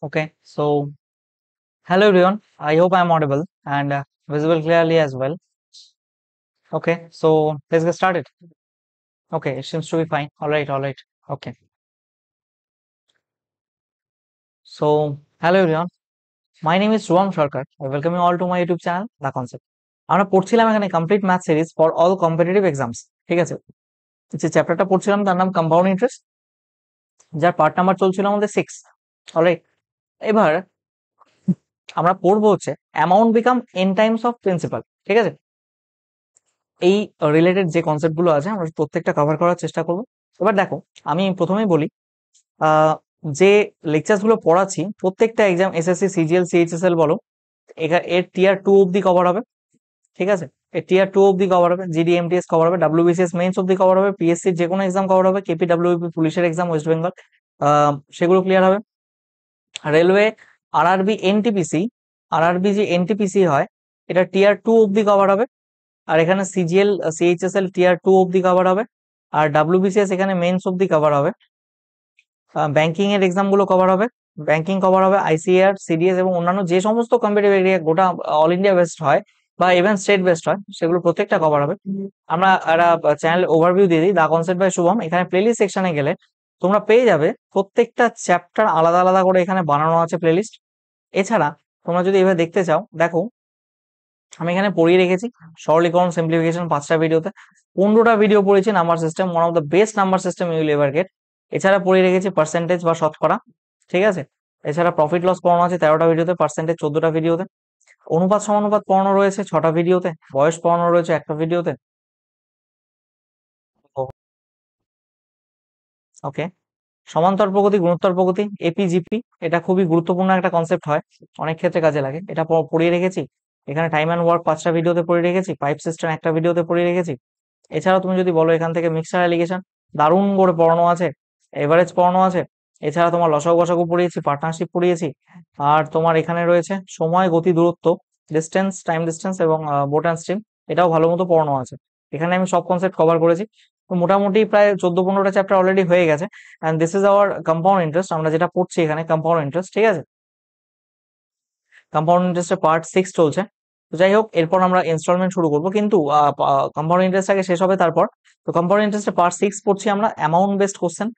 Okay, so hello everyone. I hope I'm audible and visible clearly as well. Okay, so let's get started. Okay, it seems to be fine. All right. Okay, so hello everyone. My name is Shubham Sarkar. I welcome you all to my YouTube channel, The Concept. আমরা পড়ছিলাম এখানে complete math series for all competitive exams, ঠিক আছে? যে চ্যাপ্টারটা পড়ছিলাম তার নাম কম্পাউন্ড ইন্টারেস্ট, যার পার্ট নাম্বার চলছিল আমাদের 6। অলরাইট, এবার আমরা পড়বো হচ্ছে amount become N Times of principal, ঠিক আছে? এই রিলেটেড যে কনসেপ্ট গুলো আছে আমরা প্রত্যেকটা কভার করার চেষ্টা করব। এবার দেখো, আমি প্রথমেই বলি, যে লেকচার্স গুলো পড়াচ্ছি প্রত্যেকটা এক্সাম এসএসসি, সিজিএল, সিএইচএসএল বলো, এর টিয়ার 2 অবধি কভার হবে, ঠিক আছে? এর টিয়ার 2 অবধি কভার হবে, জিডি এমটিএস কভার হবে, ডাব্লিউবিসিএস মেইনস অবধি কভার হবে, পিএসসি যে কোনো এক্সাম কভার হবে, কেপিডব্লিউপি পুলিশের এক্সাম ওয়েস্ট বেঙ্গল সেগুলো ক্লিয়ার হবে। রেলওয়ে, আরআরবি, এনটিপিসি, আরআরবি যে এনটিপিসি হয় এটা টিয়ার 2 অবধি কভার হবে। আর এখানে সিজিএল, সিএইচএসএল টিয়ার 2 অবধি কভার হবে। আর ডাব্লিউবিসিএস এখানে মেইনস অবধি কভার হবে। ব্যাংকিং এর এক্সাম গুলো কভার হবে, ব্যাংকিং কভার হবে, আইসিএআর, সিডিএস এবং অন্যান্য যে সমস্ত কম্পিটিটিভ এরিয়া গোটা অল ইন্ডিয়া বেসড হয় বা ইভেন স্টেট বেসড হয় সেগুলো প্রত্যেকটা কভার হবে। আমরা একটা চ্যানেল ওভারভিউ দিয়ে দিই, দা কনসেপ্ট বাই শুভম। এখানে প্লেলিস্ট সেকশনে গেলে তোমরা পেয়ে যাবে প্রত্যেকটা চ্যাপ্টার আলাদা আলাদা করে এখানে বানানো আছে প্লেলিস্ট। এছাড়া তোমরা যদি এবার দেখতে চাও, দেখো আমি এখানে পড়িয়ে রেখেছি সরলীকরণ, সিম্পলিফিকেশন 5টা ভিডিওতে 15টা ভিডিও পড়েছি number system, one of the best number system you will ever get. এছাড়া পড়িয়ে রেখেছি পার্সেন্টেজ বা শতকরা, ঠিক আছে? এছাড়া প্রফিট লস পড়ানো আছে 13টা ভিডিওতে, পার্সেন্টেজ 14টা ভিডিওতে, অনুপাত সমানুপাত পড়ানো রয়েছে 6টা ভিডিওতে, বয়স পড়ানো রয়েছে একটা ভিডিওতে। ওকে, সমান্তর প্রগতি, গুণোত্তর প্রগতি, এপিজিপি, এটা খুবই গুরুত্বপূর্ণ একটা কনসেপ্ট হয়, অনেক ক্ষেত্রে কাজে লাগে, এটা পড়িয়ে রেখেছি। এখানে টাইম অ্যান্ড ওয়ার্ক 5টা ভিডিওতে পড়িয়ে রেখেছি, পাইপ সিস্টেম একটা ভিডিওতে পড়িয়ে রেখেছি। এছাড়া তুমি যদি বলো এখান থেকে মিক্সচার অ্যালিগেশন দারুণ করে পড়ানো আছে, এভারেজ পড়ানো আছে। এছাড়া তোমার লসাগু গসাগু পড়িয়েছি, পার্টনারশিপ পড়িয়েছি। আর তোমার এখানে রয়েছে সময়, গতি, দূরত্ব, ডিস্টেন্স, টাইম ডিস্টেন্স এবং বোট অ্যান্ড স্ট্রিম, এটাও ভালো মতো পড়ানো আছে। এখানে আমি সব কনসেপ্ট কভার করেছি। তো মোটামুটি প্রায় 14-15টা চ্যাপ্টার অলরেডি হয়ে গেছে। And this is our compound interest, আমরা যেটা পড়ছি এখানে কম্পাউন্ড ইন্টারেস্ট, ঠিক আছে? কম্পাউন্ড ইন্টারেস্টের পার্ট 6 চলছে। তো যাই হোক, এরপর আমরা ইনস্টলমেন্ট শুরু করবো, কিন্তু কম্পাউন্ড ইন্টারেস্ট আগে শেষ হবে তারপর। তো কম্পাউন্ড ইন্টারেস্টের পার্ট 6 পড়ছি আমরা, অ্যামাউন্ট বেসড কোশ্চেন।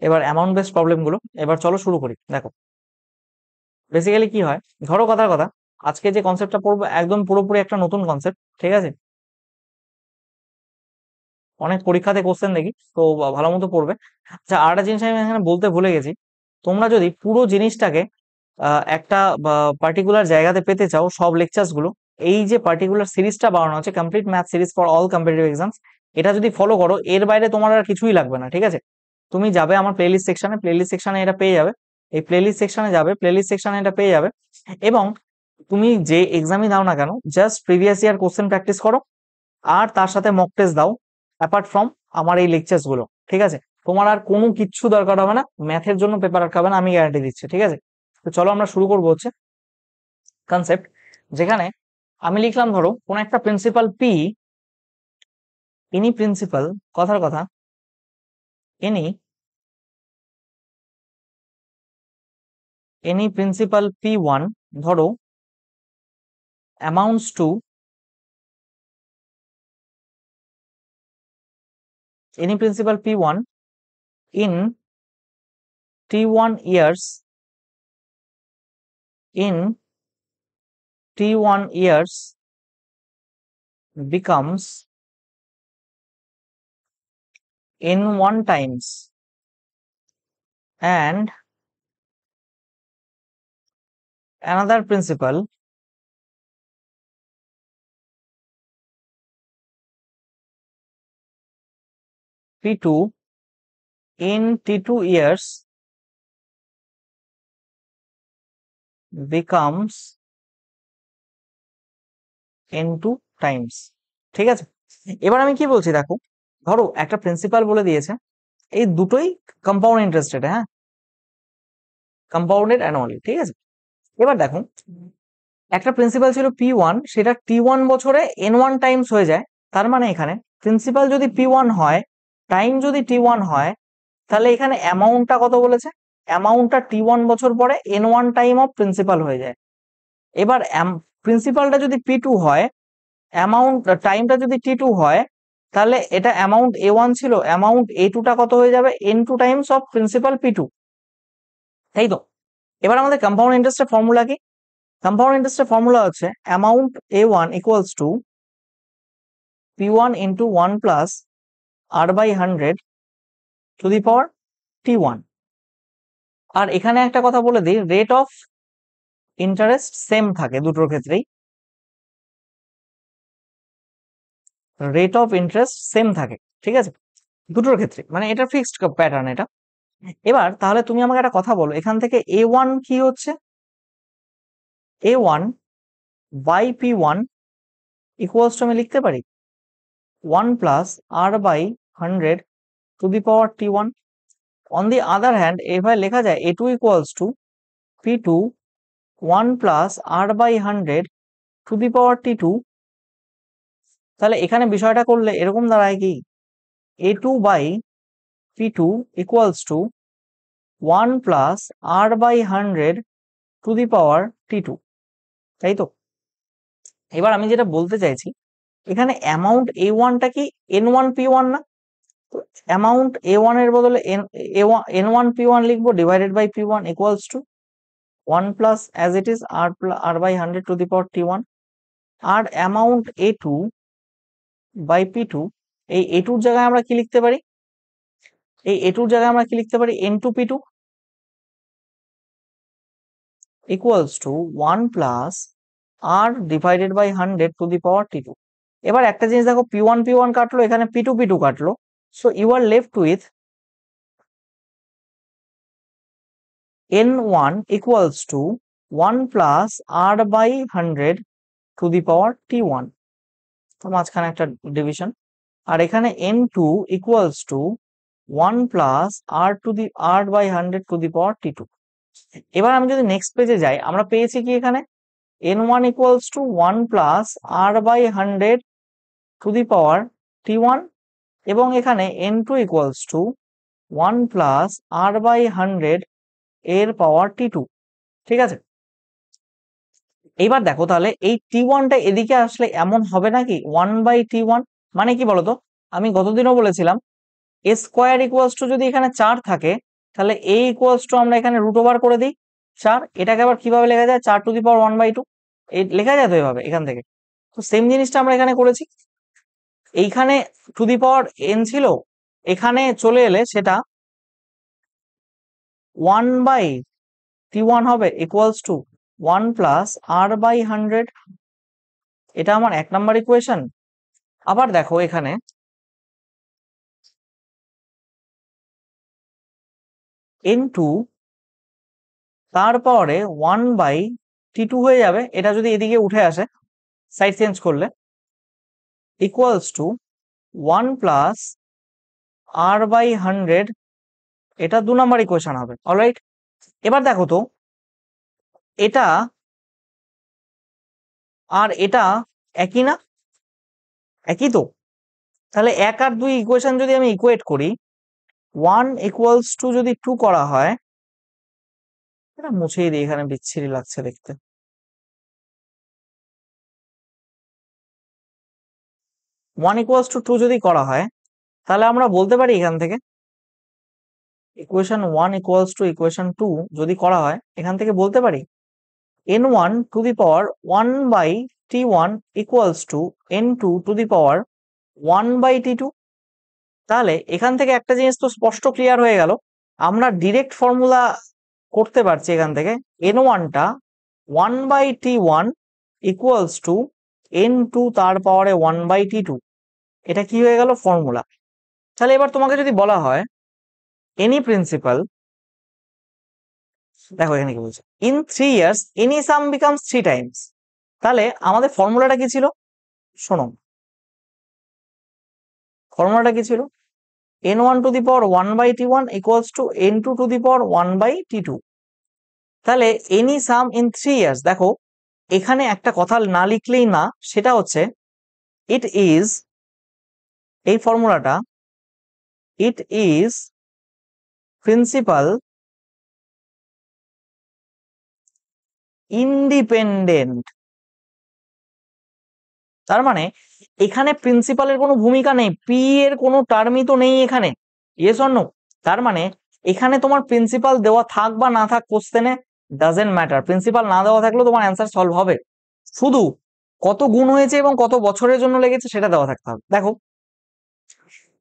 এবার অ্যামাউন্ট বেসড প্রবলেম গুলো এবার চলো শুরু করি। দেখো বেসিক্যালি কি হয়, ধরো কথার কথা, আজকে যে কনসেপ্টটা পড়বো একদম পুরোপুরি একটা নতুন কনসেপ্ট, ঠিক আছে? অনেক পরীক্ষাতে কোশ্চেন দেখি, তো ভালো মতো পড়বে। আচ্ছা, আর একটা জিনিস আমি এখানে বলতে ভুলে গেছি, তোমরা যদি পুরো জিনিসটাকে একটা পার্টিকুলার জায়গাতে পেতে চাও, সব লেকচার্স গুলো, এই যে পার্টিকুলার সিরিজটা বানানো আছে complete math series for all competitive exams, এটা যদি ফলো করো এর বাইরে তোমার আর কিছুই লাগবে না, ঠিক আছে? তুমি যাবে আমার প্লেলিস্ট সেকশনে, প্লেলিস্ট সেকশনে এটা পেয়ে যাবে, এই প্লেলিস্ট সেকশনে যাবে, প্লেলিস্ট সেকশনে এটা পেয়ে যাবে। এবং তুমি যে এক্সামই দাও না কেন, just previous year question practice করো আর তার সাথে মক টেস্ট দাও, অ্যাপার্ট ফ্রম আমার এই লেকচার্স গুলো, ঠিক আছে? তোমার আর কোনো কিচ্ছু দরকার হবে না, ম্যাথের জন্য পেপার আটকাবে না, আমি গ্যারান্টি দিচ্ছি, ঠিক আছে? তো চলো আমরা শুরু করবো হচ্ছে কনসেপ্ট, যেখানে আমি লিখলাম ধরো কোন একটা প্রিন্সিপাল পি, এনি প্রিন্সিপাল, কথার কথা, এনি প্রিন্সিপাল P1 ধরো amounts two, any principal P1 in T1 years, in T1 years becomes N1 times and another principal P2 in T2 years becomes N2 times, ঠিক আছে? এবার আমি কি বলছি দেখো, ধরো একটা প্রিন্সিপাল বলে দিয়েছে, এই দুটোই কম্পাউন্ড ইন্টারেস্টেড, হ্যাঁ, কম্পাউন্ডেড অ্যানুয়ালি, ঠিক আছে? এবার দেখো, একটা প্রিন্সিপাল ছিল P1, সেটা T1 বছরে N1 টাইমস হয়ে যায়। তার মানে এখানে প্রিন্সিপাল যদি P1 হয়, টাইম যদি T1 হয়, তাহলে এখানে অ্যামাউন্টটা কত বলেছে? অ্যামাউন্টটা T1 বছর পরে N1 টাইম অফ প্রিন্সিপাল হয়ে যায়। এবার প্রিন্সিপালটা যদি P2 হয়, অ্যামাউন্ট টাইমটা যদি T2 হয়, তাহলে এটা অ্যামাউন্ট A1 ছিল, অ্যামাউন্ট A2 টা কত হয়ে যাবে? N2 Times of principal P2, তাই তো? এবার আমাদের কম্পাউন্ড ইন্টারেস্টের ফর্মুলা কি? কম্পাউন্ড ইন্টারেস্টের ফর্মুলা হচ্ছে amount A1 equals to P1 into 1 plus R/100 to the power T1। আর এখানে একটা কথা বলে দিই, রেট অফ ইন্টারেস্ট সেম থাকে দুটোর ক্ষেত্রেই, রেট অফ ইন্টারেস্ট সেম থাকে, ঠিক আছে, দুটোর ক্ষেত্রে, মানে এটা ফিক্সড প্যাটার্ন এটা। এবার তাহলে তুমি আমাকে একটা কথা বলো, এখান থেকে A1 কি হচ্ছে? A1 by P1 equals two আমি লিখতে পারি 1 plus R/100 to the power T1। On the other hand এভাবে লেখা যায় A2 equals to P2 1 plus R/100 to the power T2। তাহলে এখানে বিষয়টা করলে এরকম দাঁড়ায় কি, A2 by P2 equals to 1 plus R/100 to the power T2, তাই তো? এবার আমি যেটা বলতে চাইছি, এখানে অ্যামাউন্ট A1 টা কি N1 P1 না? তো অ্যামাউন্ট A1 এর বদলে N1 P1 লিখবো, divided by P1 equals to 1 plus as it is R/100 to the power T1। আর অ্যামাউন্ট A2 বাই P2, এই A2 এর জায়গায় আমরা কি লিখতে পারি? এই A2 এর জায়গায় আমরা কি লিখতে পারি? N2 P2 equals to 1 plus R divided by 100 to the power T2। এবার একটা জিনিস দেখো, P1 P1 কাটলো, এখানে P2 P2 কাটলো, so you are left with N1 equals to 1 plus R/100 to the power T1, তো মাঝখানে একটা ডিভিশন। আর এখানে N2 equals to 1 plus R/100 to the power T2। এবার আমি যদি নেক্সট পেজে যাই, আমরা পেয়েছি কি এখানে N1 equals to 1 plus R/100 to the power T1, এবং এখানে N2 equals to 1 plus R/100 এর পাওয়ার T2, ঠিক আছে? এইবার দেখো তাহলে এই T1 টা এদিকে আসলে এমন হবে নাকি 1/T1, মানে কি বলতো, আমি গতদিনও বলেছিলাম a স্কোয়ার ইকুয়ালস টু যদি এখানে 4 থাকে, তাহলে a ইকুয়ালস টু আমরা এখানে রুট ওভার করে দিই 4, এটাকে আবার কিভাবে লেখা যায়? 4 টু দি পাওয়ার 1/2, এই লেখা যায় তো এভাবে এখান থেকে। তো সেম জিনিসটা আমরা এখানে করেছি, এইখানে টু দি পাওয়ার n ছিল, এখানে চলে এলে সেটা 1/T1 হবে ইকুয়ালস টু 1 প্লাস R/100। এটা আমার 1 নাম্বার ইকুয়েশন। আবার দেখো এখানে N2 তারপরে 1/T2 হয়ে যাবে, এটা যদি এদিকে উঠে আসে সাইড চেঞ্জ করলে, ইকুয়ালস টু 1 প্লাস R/100, এটা 2 নাম্বার ইকুয়েশন হবে। অলরাইট, এবার দেখো তো এটা আর এটা একই না? একই তো। তাহলে 1 আর 2 ইকুয়েশন যদি আমি ইকুয়েট করি, 1 ইকুয়ালস টু যদি 2 করা হয়, এটা মুছেই দিই, এখানে বিচ্ছিরি লাগছে দেখতে। 1 ইকুয়ালস টু 2 যদি করা হয়, তাহলে আমরা বলতে পারি এখান থেকে ইকুয়েশন 1 ইকুয়ালস টু ইকুয়েশন 2 যদি করা হয়, এখান থেকে বলতে পারি N1 two the power 1/T1 equals to N2 two the power 1/T2। তাহলে এখান থেকে একটা জিনিস তো স্পষ্ট ক্লিয়ার হয়ে গেল, আমরা ডিরেক্ট ফর্মুলা করতে পারছি এখান থেকে N1 টা 1/T1 ইকুয়ালস টু N2 তার পাওয়ারে 1/T2, এটা কি হয়ে গেল? ফর্মুলা। তাহলে এবার তোমাকে যদি বলা হয় এনি প্রিন্সিপাল, দেখো এখানে কি বলছে, in 3 years any some becomes 3 Times, তাহলে আমাদের ফর্মুলাটা কি ছিল? শোনো, ফর্মুলাটা কি ছিল? N1 two the power 1/T1 equals to N2 two the power 1/T2। তাহলে এনি সাম ইন 3 ইয়ার্স, দেখো এখানে একটা কথা না লিখলেই না, সেটা হচ্ছে ইট ইজ, এই ফর্মুলাটা, ইট ইজ প্রিন্সিপাল ইন্ডিপেন্ডেন্ট। তার মানে এখানে প্রিন্সিপালের কোনো ভূমিকা নেই, পি এর কোনো টার্মই তো নেই এখানে, ইয়েস অর নো? তার মানে এখানে তোমার প্রিন্সিপাল দেওয়া থাক বা না থাক কোশ্চেনে ডাজেন্ট ম্যাটার, প্রিন্সিপাল না দেওয়া থাকলেও তোমার অ্যান্সার সলভ হবে, শুধু কত গুণ হয়েছে এবং কত বছরের জন্য লেগেছে সেটা দেওয়া থাকতে হবে। দেখো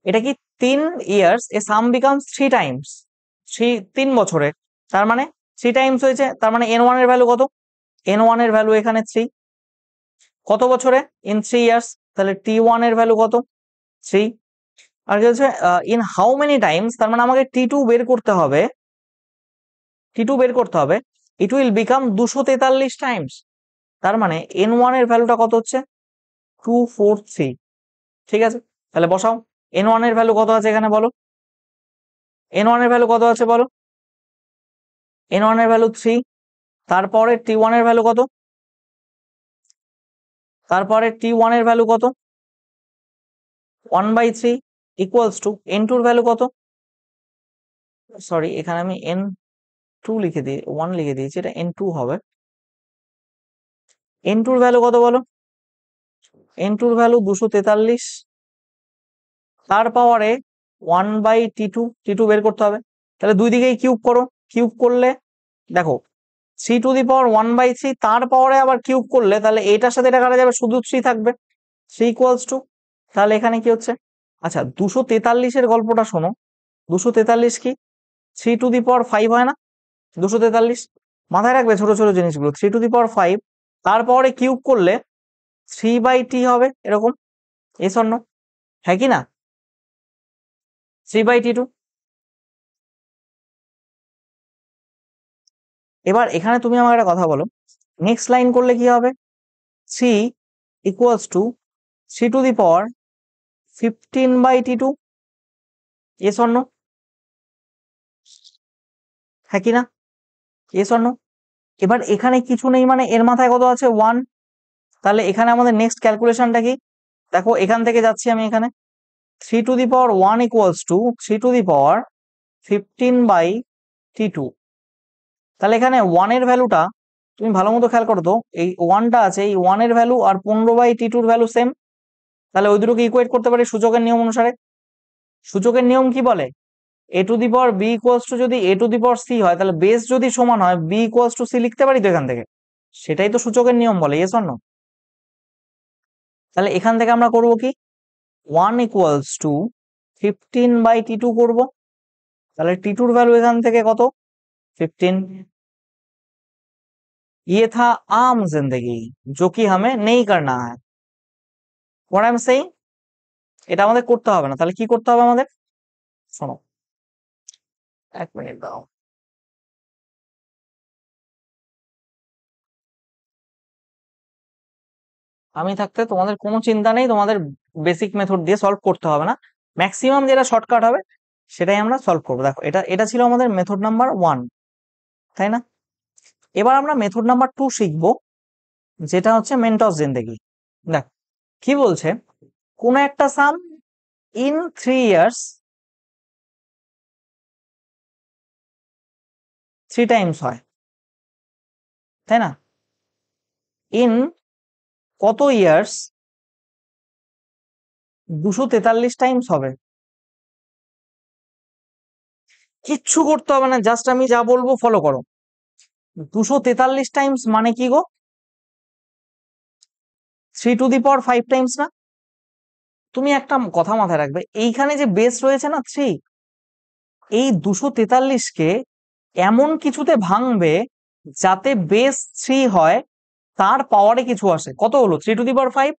এটা কি 3 years এ সাম বিকামস 3 times, 3 বছরে, তার মানে 3 times হয়েছে, তার মানে n1 এর ভ্যালু কত? n1 এর ভ্যালু এখানে 3, কত বছরে? ইন 3 years, তাহলে t1 এর ভ্যালু কত? 3। আর কি হচ্ছে ইন হাউ মেনি টাইমস, তার মানে আমাকে t2 বের করতে হবে, t2 বের করতে হবে, ইট উইল বিকাম 243 টাইমস, তার মানে n1 এর ভ্যালুটা কত হচ্ছে? 243। ঠিক আছে, তাহলে বসাও n1 এর ভ্যালু কত আছে এখানে বলো, n1 এর ভ্যালু কত আছে বলো? n1 এর ভ্যালু 3, তারপরে t1 এর ভ্যালু কত? তারপরে t1 এর ভ্যালু কত? 1/3 ইকুয়ালস টু n2 এর ভ্যালু কত? সরি, এখানে আমি n2 লিখে দিই, 1 লিখে দিয়েছি, এটা n2 হবে। n2 এর ভ্যালু কত বলো? n2 এর ভ্যালু 243, তার পাওয়ারে 1/t2, t2 বের করতে হবে, তাহলে দুই দিকেই কিউব করো, কিউব করলে দেখো 3 to the power 1/3, তার পাওয়ারে আবার কিউব করলে তাহলে এটার সাথে এটা কাটা যাবে, শুধু 3 থাকবে, 3 ইকুয়ালস টু, তাহলে এখানে কি হচ্ছে? আচ্ছা 243 এর গল্পটা শোনো, 243 কি 3 to the power 5 হয় না? 243 মাথায় রাখবে ছোট ছোট জিনিসগুলো, 3 to the power 5 তার পাওয়ারে কিউব করলে 3/t হবে, এরকম, এস অন্য, হ্যাঁ কি না? 3/t2। এবার এখানে তুমি আমাকে একটা কথা বলো, নেক্সট লাইন করলে কি হবে? 3 equals to 3 to the power 15/t2, S অন্য, হ্যাঁ কি না? এস অন্য। এবার এখানে কিছু নেই মানে এর মাথায় কত আছে? 1, তাহলে এখানে আমাদের নেক্সট ক্যালকুলেশনটা কি? দেখো এখান থেকে যাচ্ছি আমি এখানে, 3 to the power 1 equals to 3 to the power 15/t2, তাহলে এখানে 1 এর ভ্যালুটা তুমি ভালো মতো খেয়াল করো তো, এই 1টা আছে, এই 1 এর ভ্যালু আর 15/t2 এর ভ্যালু সেম, তাহলে ওই দুটোকে ইকুয়েট করতে পারি সূচকের নিয়ম অনুসারে। সূচকের নিয়ম কি বলে? a to the power b equals to, যদি a to the power c হয় তাহলে বেস যদি সমান হয় b ইকুয়ালস টু c লিখতে পারি তো এখান থেকে, সেটাই তো সূচকের নিয়ম বলে, ইয়েস অর নো? তাহলে এখান থেকে আমরা করব কি, 1 ইকুয়ালস টু 15/t2 করব, তাহলে t2 এর ভ্যালু এখান থেকে কত? 15। ये था आम जिंदगी जो कि हमें नहीं करना है, व्हाट आई एम सेइंग, এটা আমাদের করতে হবে না, তাহলে কি করতে হবে আমাদের? শোনো, 1 মিনিট দাও, আমি থাকতে তোমাদের কোনো চিন্তা নেই, তোমাদের বেসিক মেথড দিয়ে সলভ করতে হবে না, ম্যাক্সিমাম যেটা শর্টকাট হবে সেটাই আমরা সলভ করবো। দেখো এটা এটা ছিল আমাদের মেথড নাম্বার 1, তাই না? এবার আমরা মেথড নাম্বার 2 শিখবো, যেটা হচ্ছে মেন্টস জিন্দেগি। দেখ কি বলছে, কোন একটা সাম ইন 3 years 3 times হয়, তাই না? ইন কত ইয়ার্স 243 টাইমস হবে? কিচ্ছু করতে হবে না, জাস্ট আমি যা বলবো ফলো করো। 243 টাইমস মানে কি গো? 3 to the power 5 টাইমস না? তুমি একটা কথা মাথায় রাখবে, এইখানে যে বেস রয়েছে না 3, এই 243-কে এমন কিছুতে ভাঙবে যাতে বেস 3 হয়, তার পাওয়ারে কিছু আসে, কত হলো? 3 to the power 5।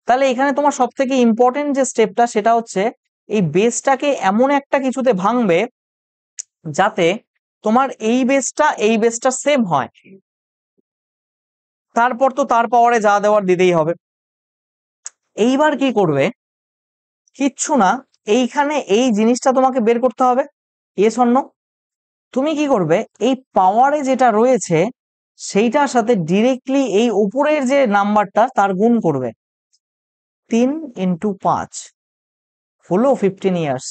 তাহলে এখানে তোমার সব থেকে ইম্পর্টেন্ট যে স্টেপটা সেটা হচ্ছে এই বেসটাকে এমন একটা কিছুতে ভাঙবে যাতে তোমার এই বেসটা সেম হয়, তারপর তো তার পাওয়ারে যা দেওয়ার দিতেই হবে। এইবার কি করবে? কিচ্ছু না, এইখানে এই জিনিসটা তোমাকে বের করতে হবে, এস অন্য। তুমি কি করবে, এই পাওয়ারে যেটা রয়েছে সেইটার সাথে ডিরেক্টলি এই উপরের যে নাম্বারটা তার গুণ করবে, 3 × 5 হলো 15 ইয়ার্স,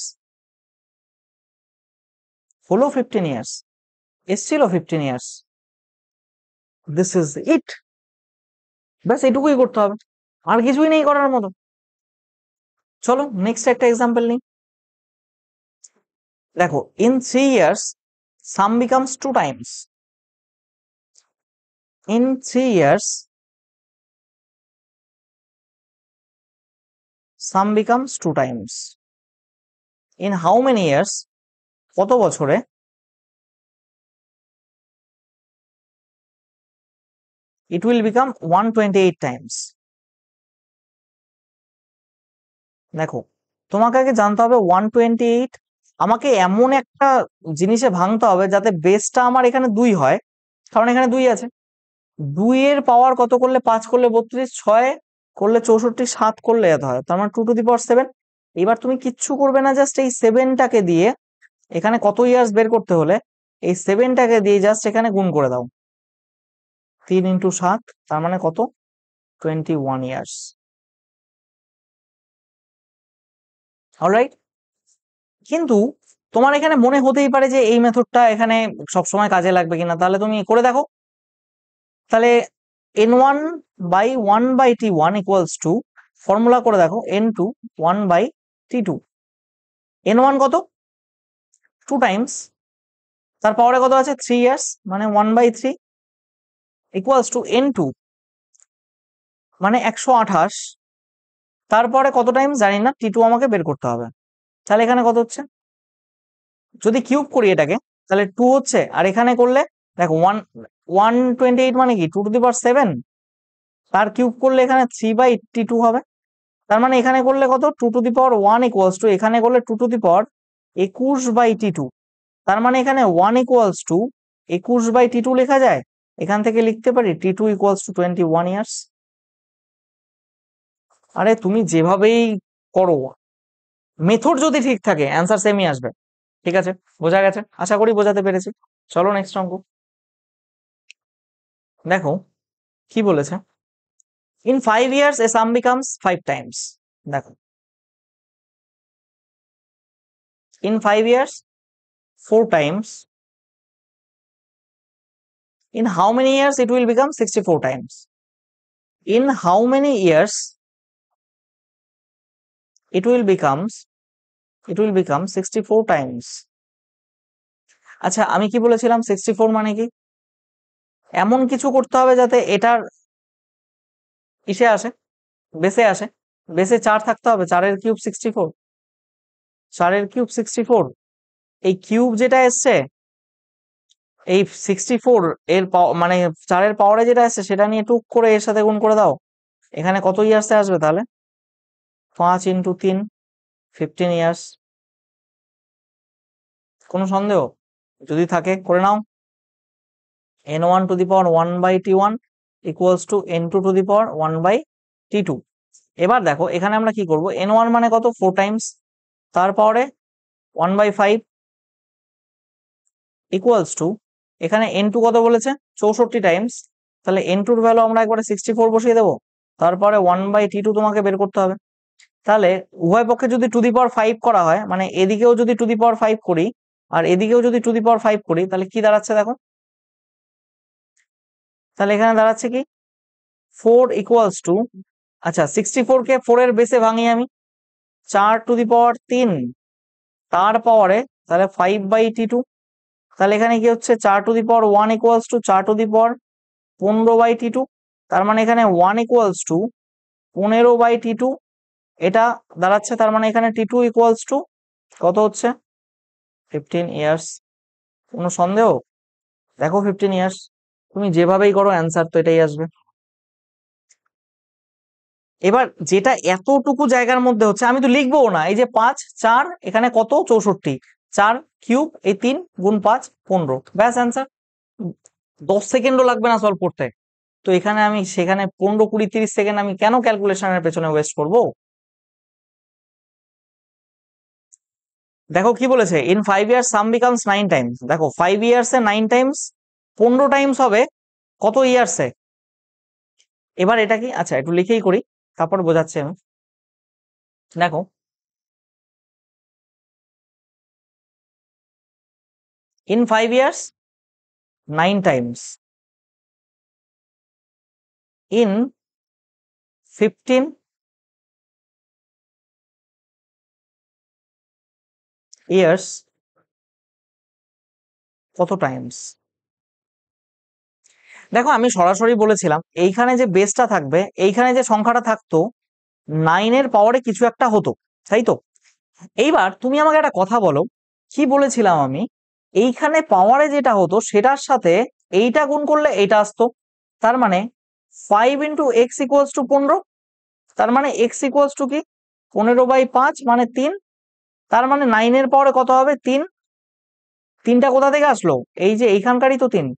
হলো 15 ইয়ার্স, এসছিল 15 ইয়ার্স। This is it. ব্যাস এটুকুই করতে হবে, আর কিছুই নেই করার মতো। চলো নেক্সট একটা এক্সাম্পল নিই। দেখো, in 3 years sum becomes 2 times. In 3 years sum becomes 2 times. In how many years, কত বছরে it will become 128 times? দেখো, তোমাকে আগে জানতে হবে 128, আমাকে এমন একটা জিনিসে ভাঙতে হবে যাতে বেসটা আমার এখানে 2 হয়, কারণ এখানে 2 আছে। 2 এর পাওয়ার কত করলে 5 করলে 32, 6 করলে 64, 7 করলে এত হয়, তার মানে 2 to the power 7। এবার তুমি কিচ্ছু করবে না, জাস্ট এই 7টাকে দিয়ে এখানে কত ইয়ার্স বের করতে হলে এই 7টাকে দিয়ে জাস্ট এখানে গুণ করে দাও। 3 into 7, তার মানে কত? 21 ইয়ার্স। অলরাইট, কিন্তু তোমার এখানে মনে হতেই পারে যে এই মেথডটা এখানে সবসময় কাজে লাগবে কিনা, তাহলে তুমি করে দেখো। তাহলে n1 by 1 by t1 equals to, formula করে দেখো, n2 1 by t2। n1 কত? 2 টাইমস, তার পাওয়ারে কত আছে? 3 ইয়ার্স, মানে 1 by 3 equals to n2 মানে 128, তারপরে কত টাইমস জানি না, t2 আমাকে বের করতে হবে। তাহলে এখানে কত হচ্ছে? যদি কিউব করি এটাকে তাহলে 2 হচ্ছে, আর এখানে করলে দেখো 128 মানে কি 2 to the power 7, তার কিউব করলে এখানে 3/t2 হবে। তার মানে এখানে করলে কত? 2 to the power 1 equals to, এখানে করলে 2 to the power 21/t2। তার মানে এখানে 1 equals to 21/t2 লেখা যায়। এখান থেকে লিখতে পারি t2 equals to 21 ইয়ার্স। আরে তুমি যেভাবেই করো, মেথড যদি ঠিক থাকে অ্যান্সার সেমই আসবে। ঠিক আছে, বোঝা গেছে? আশা করি বোঝাতে পেরেছি। চলো নেক্সট অঙ্ক। দেখো কি বলেছে, in 5 years a sum becomes 5 times। দেখো, in 5 years 4 times, in how many years it will become 64 times? In how many years it will become 64 times? আচ্ছা, আমি কি বলেছিলাম 64 মানে কি? এমন কিছু করতে হবে যাতে এটার ইসে আসে, বেসে আসে। বেসে 4 থাকতে হবে, 4 এর কিউব 64, 4 এর কিউব 64। এই কিউব যেটা এসছে, এই 64 এর মানে 4 এর পাওয়ারে যেটা আসছে সেটা নিয়ে টুক করে এর সাথে গুণ করে দাও। এখানে কত ইয়ার্সে আসবে তাহলে? 5 into 3, 15 ইয়ার্স। কোনো সন্দেহ যদি থাকে করে নাও। n1 to the power 1 by t1 equals to n2 to the power 1 by t2। এবার দেখো এখানে আমরা কি করব, n1 মানে কত? 4 টাইমস, তার পাওয়ারে 1 by 5 equals to, এখানে n2 কত বলেছে? 64 টাইমস। তাহলে n2 এর ভ্যালু আমরা একবারে 64 বসিয়ে দেবো, তারপরে 1 by t2 তোমাকে বের করতে হবে। তাহলে উভয় পক্ষে যদি টু দি পাওয়ার 5 করা হয়, মানে এদিকেও যদি টু দি পাওয়ার 5 করি আর এদিকেও যদি টু দি পাওয়ার 5 করি, তাহলে কি দাঁড়াচ্ছে দেখো। তাহলে এখানে দাঁড়াচ্ছে কি 4 ইকুয়ালস টু, আচ্ছা 64 কে 4 এর বেসে ভাঙি আমি, 4 টু দি পাওয়ার 3 তার পাওয়ারে তাহলে 5/t2। তাহলে এখানে কি হচ্ছে 4 two the power 1 equals to 4 two the power 15/t2। তার মানে এখানে 1 ইকুয়ালস টু 15/t2 এটা দাঁড়াচ্ছে। তার মানে এখানে t2 ইকুয়ালস টু কত হচ্ছে? 15 ইয়ার্স। কোনো সন্দেহ? দেখো 15 ইয়ার্স, তুমি যেভাবেই করো অ্যান্সার তো এটাই আসবে। এবার যেটা এতটুকু জায়গার মধ্যে হচ্ছে আমি তো লিখবো না, এই যে 5 4 এখানে কত 64, 4 কিউব এই 3 গুণ 5 15, ব্যাস অ্যান্সার। 10 সেকেন্ডও লাগবে না সলভ করতে। তো এখানে আমি সেখানে 15 20 30 সেকেন্ড আমি কেন ক্যালকুলেশনের পেছনে ওয়েস্ট করব? দেখো কি বলেছে, in 5 years some becomes 9 Times. দেখো 5 ইয়ার্সে 9 টাইমস, 15 টাইমস হবে কত ইয়ার্সে? এবার এটা কি, আচ্ছা একটু লিখেই করি তারপর বোঝাচ্ছি আমি। দেখো in 5 years 9 times, in 15 years কত টাইমস? দেখো আমি সরাসরি বলেছিলাম এইখানে যে বেসটা থাকবে, এইখানে যে সংখ্যাটা থাকতো 9 এর পাওয়ারে কিছু একটা হতো, তাই তো? এইবার তুমি আমাকে একটা কথা বলো, কি বলেছিলাম আমি? এইখানে পাওয়ারে যেটা হতো সেটার সাথে এইটা গুণ করলে এইটা আসতো। তার মানে 5 ইন্টু এক্স ইকুয়ালস টু 15। তার মানে এক্স ইকুয়ালস টু কি? 15/5 মানে 3। তার মানে 9 এর পাওয়ারে কত হবে? 3। 3টা কোথা থেকে আসলো? এই যে এইখানকারই তো 3।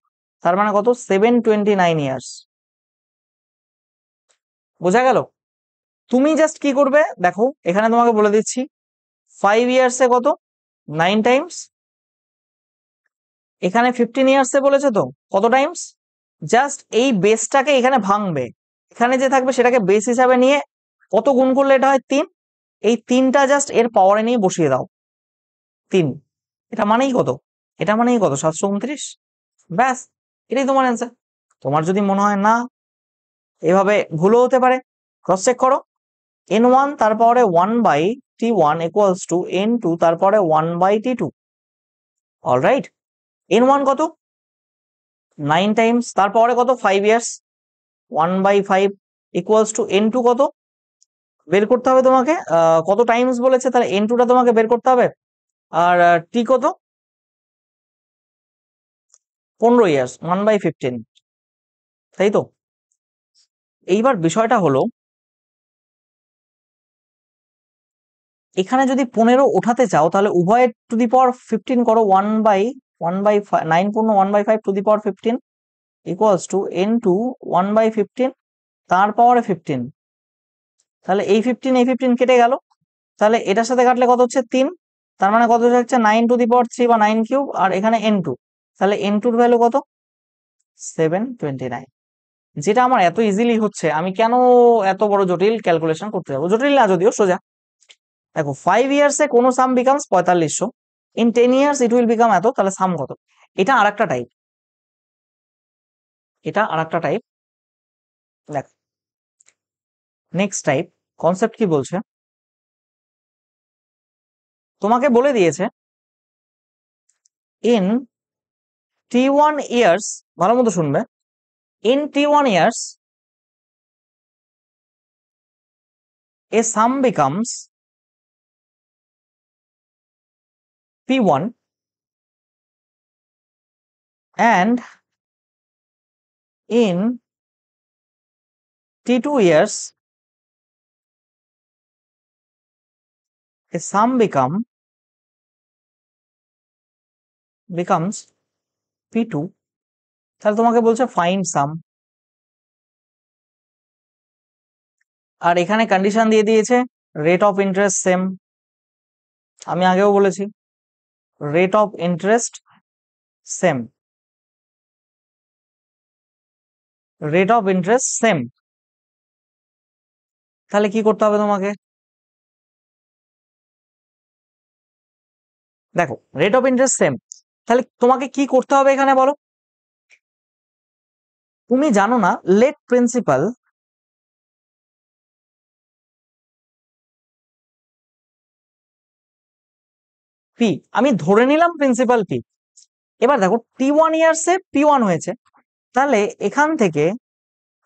তার মানে কত? 729 ইয়ার্স। বোঝা গেল? তুমি জাস্ট কি করবে দেখো, এখানে তোমাকে বলে দিচ্ছি 5 ইয়ার্সে কত? 9 টাইমস। এখানে 15 ইয়ার্সে বলেছে তো কত টাইমস? জাস্ট এই বেসটাকে এখানে ভাঙবে, এখানে যে থাকবে সেটাকে বেস হিসাবে নিয়ে কত গুণ করলে এটা হয়? 3। এই 3টা জাস্ট এর পাওয়ারে নিয়ে বসিয়ে দাও। 3। এটা মানেই কত? এটা মানেই কত? 729। ব্যাস, এটাই তোমার অ্যান্সার। তোমার যদি মনে হয় না এভাবে ভুলও হতে পারে, ক্রস চেক করো। n1 তারপরে 1/t1 ইকুয়ালস টু n2 তারপরে 1/t2। অলরাইট, n1 কত? 9 টাইমস, তারপরে কত? 5 ইয়ার্স, 1/5 ইকুয়ালস টু n2 কত বের করতে হবে তোমাকে? কত টাইমস বলেছে, তাহলে n2 টা তোমাকে বের করতে হবে। আর t কত? 15 ইয়ার্স, 1/15, তাই তো? এইবার বিষয়টা হলো এখানে যদি 15 ওঠাতে চাও তাহলে উভয়ের টু দি পাওয়ার 15 করো, 9 পূর্ণ 1/5 two the power 15 equals to n2 1/15 তার পাওয়ারে 15। তাহলে এই 15 এই 15 কেটে গেল, তাহলে এটার সাথে কাটলে কত হচ্ছে? 3। তার মানে কত হচ্ছে? 9 টু দি পাওয়ার 3 বা 9 কিউব, আর এখানে n2। তাহলে n2 এর ভ্যালু কত? 729। যেটা আমার এত ইজিলি হচ্ছে, আমি কেন এত বড় জটিল ক্যালকুলেশন করতে যাবো? জটিল না যদিও, সোজা। দেখো 5 ইয়ার্সে কোন sum becomes 4500, in 10 years it will become এত, তাহলে সাম কত? এটা আরেকটা টাইপ, এটা আরেকটা টাইপ। দেখো নেক্সট টাইপ কনসেপ্ট কি বলছে, তোমাকে বলে দিয়েছে ইন t1 ইয়ার্স, ভালো মতো শুনবে, in t1 years a sum becomes p1 and in t2 years a sum becomes p2। তাহলে তোমাকে বলছে ফাইন্ড সাম, আর এখানে কন্ডিশন দিয়ে দিয়েছে রেট অফ ইন্টারেস্ট সেম। আমি আগেও বলেছি rate of interest same, rate of interest same. তাহলে কি করতে হবে তোমাকে? দেখো রেট অফ ইন্টারেস্ট সেম, তাহলে তোমাকে কি করতে হবে এখানে বলো? তুমি জানো না লেট প্রিন্সিপাল পি, আমি ধরে নিলাম প্রিন্সিপাল পি। এবার দেখো t1 ইয়ার্সে p1 হয়েছে, তাহলে এখান থেকে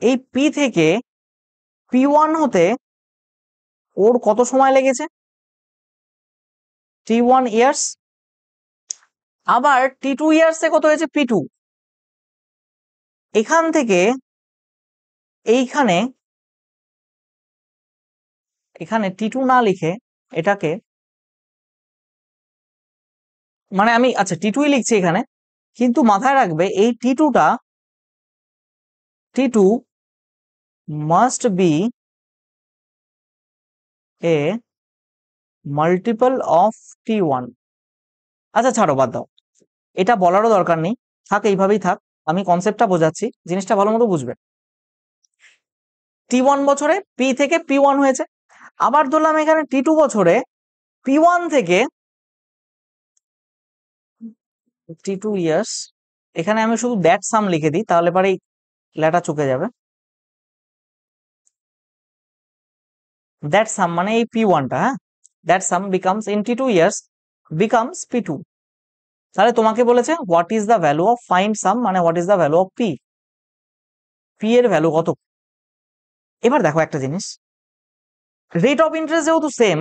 এই পি থেকে p1 হতে ওর কত সময় লেগেছে? t1 years. আবার t2 ইয়ার্সে কত হয়েছে? p2। এখান থেকে এইখানে, এখানে t2 না লিখে এটাকে, মানে আমি আচ্ছা t2 লিখছি এখানে, কিন্তু মাথায় রাখবে এই t2 must B A multiple of t1। আচ্ছা ছাড়ো, বাদ দাও, এটা বলারও দরকার নেই, থাক এইভাবেই থাক। আমি কনসেপ্টটা বোঝাচ্ছি, জিনিসটা ভালো মতো বুঝবে। t1 বছরে p থেকে p1 হয়েছে, আবার ধরলাম এখানে t2 বছরে p1 থেকে t2 ইয়ার্স, এখানে আমি শুধু দ্যাট সাম লিখে দিই তাহলে পরে লেটা চুকে যাবে। দ্যাট সাম মানে এই পি ওয়ানটা, হ্যাঁ, that sum becomes in T two years becomes P two. তাহলে তোমাকে বলেছে what is the value of find sum, মানে what is the value of P, P এর ভ্যালু কত। এবার দেখো একটা জিনিস, রেট অফ ইন্টারেস্ট যেহেতু সেম,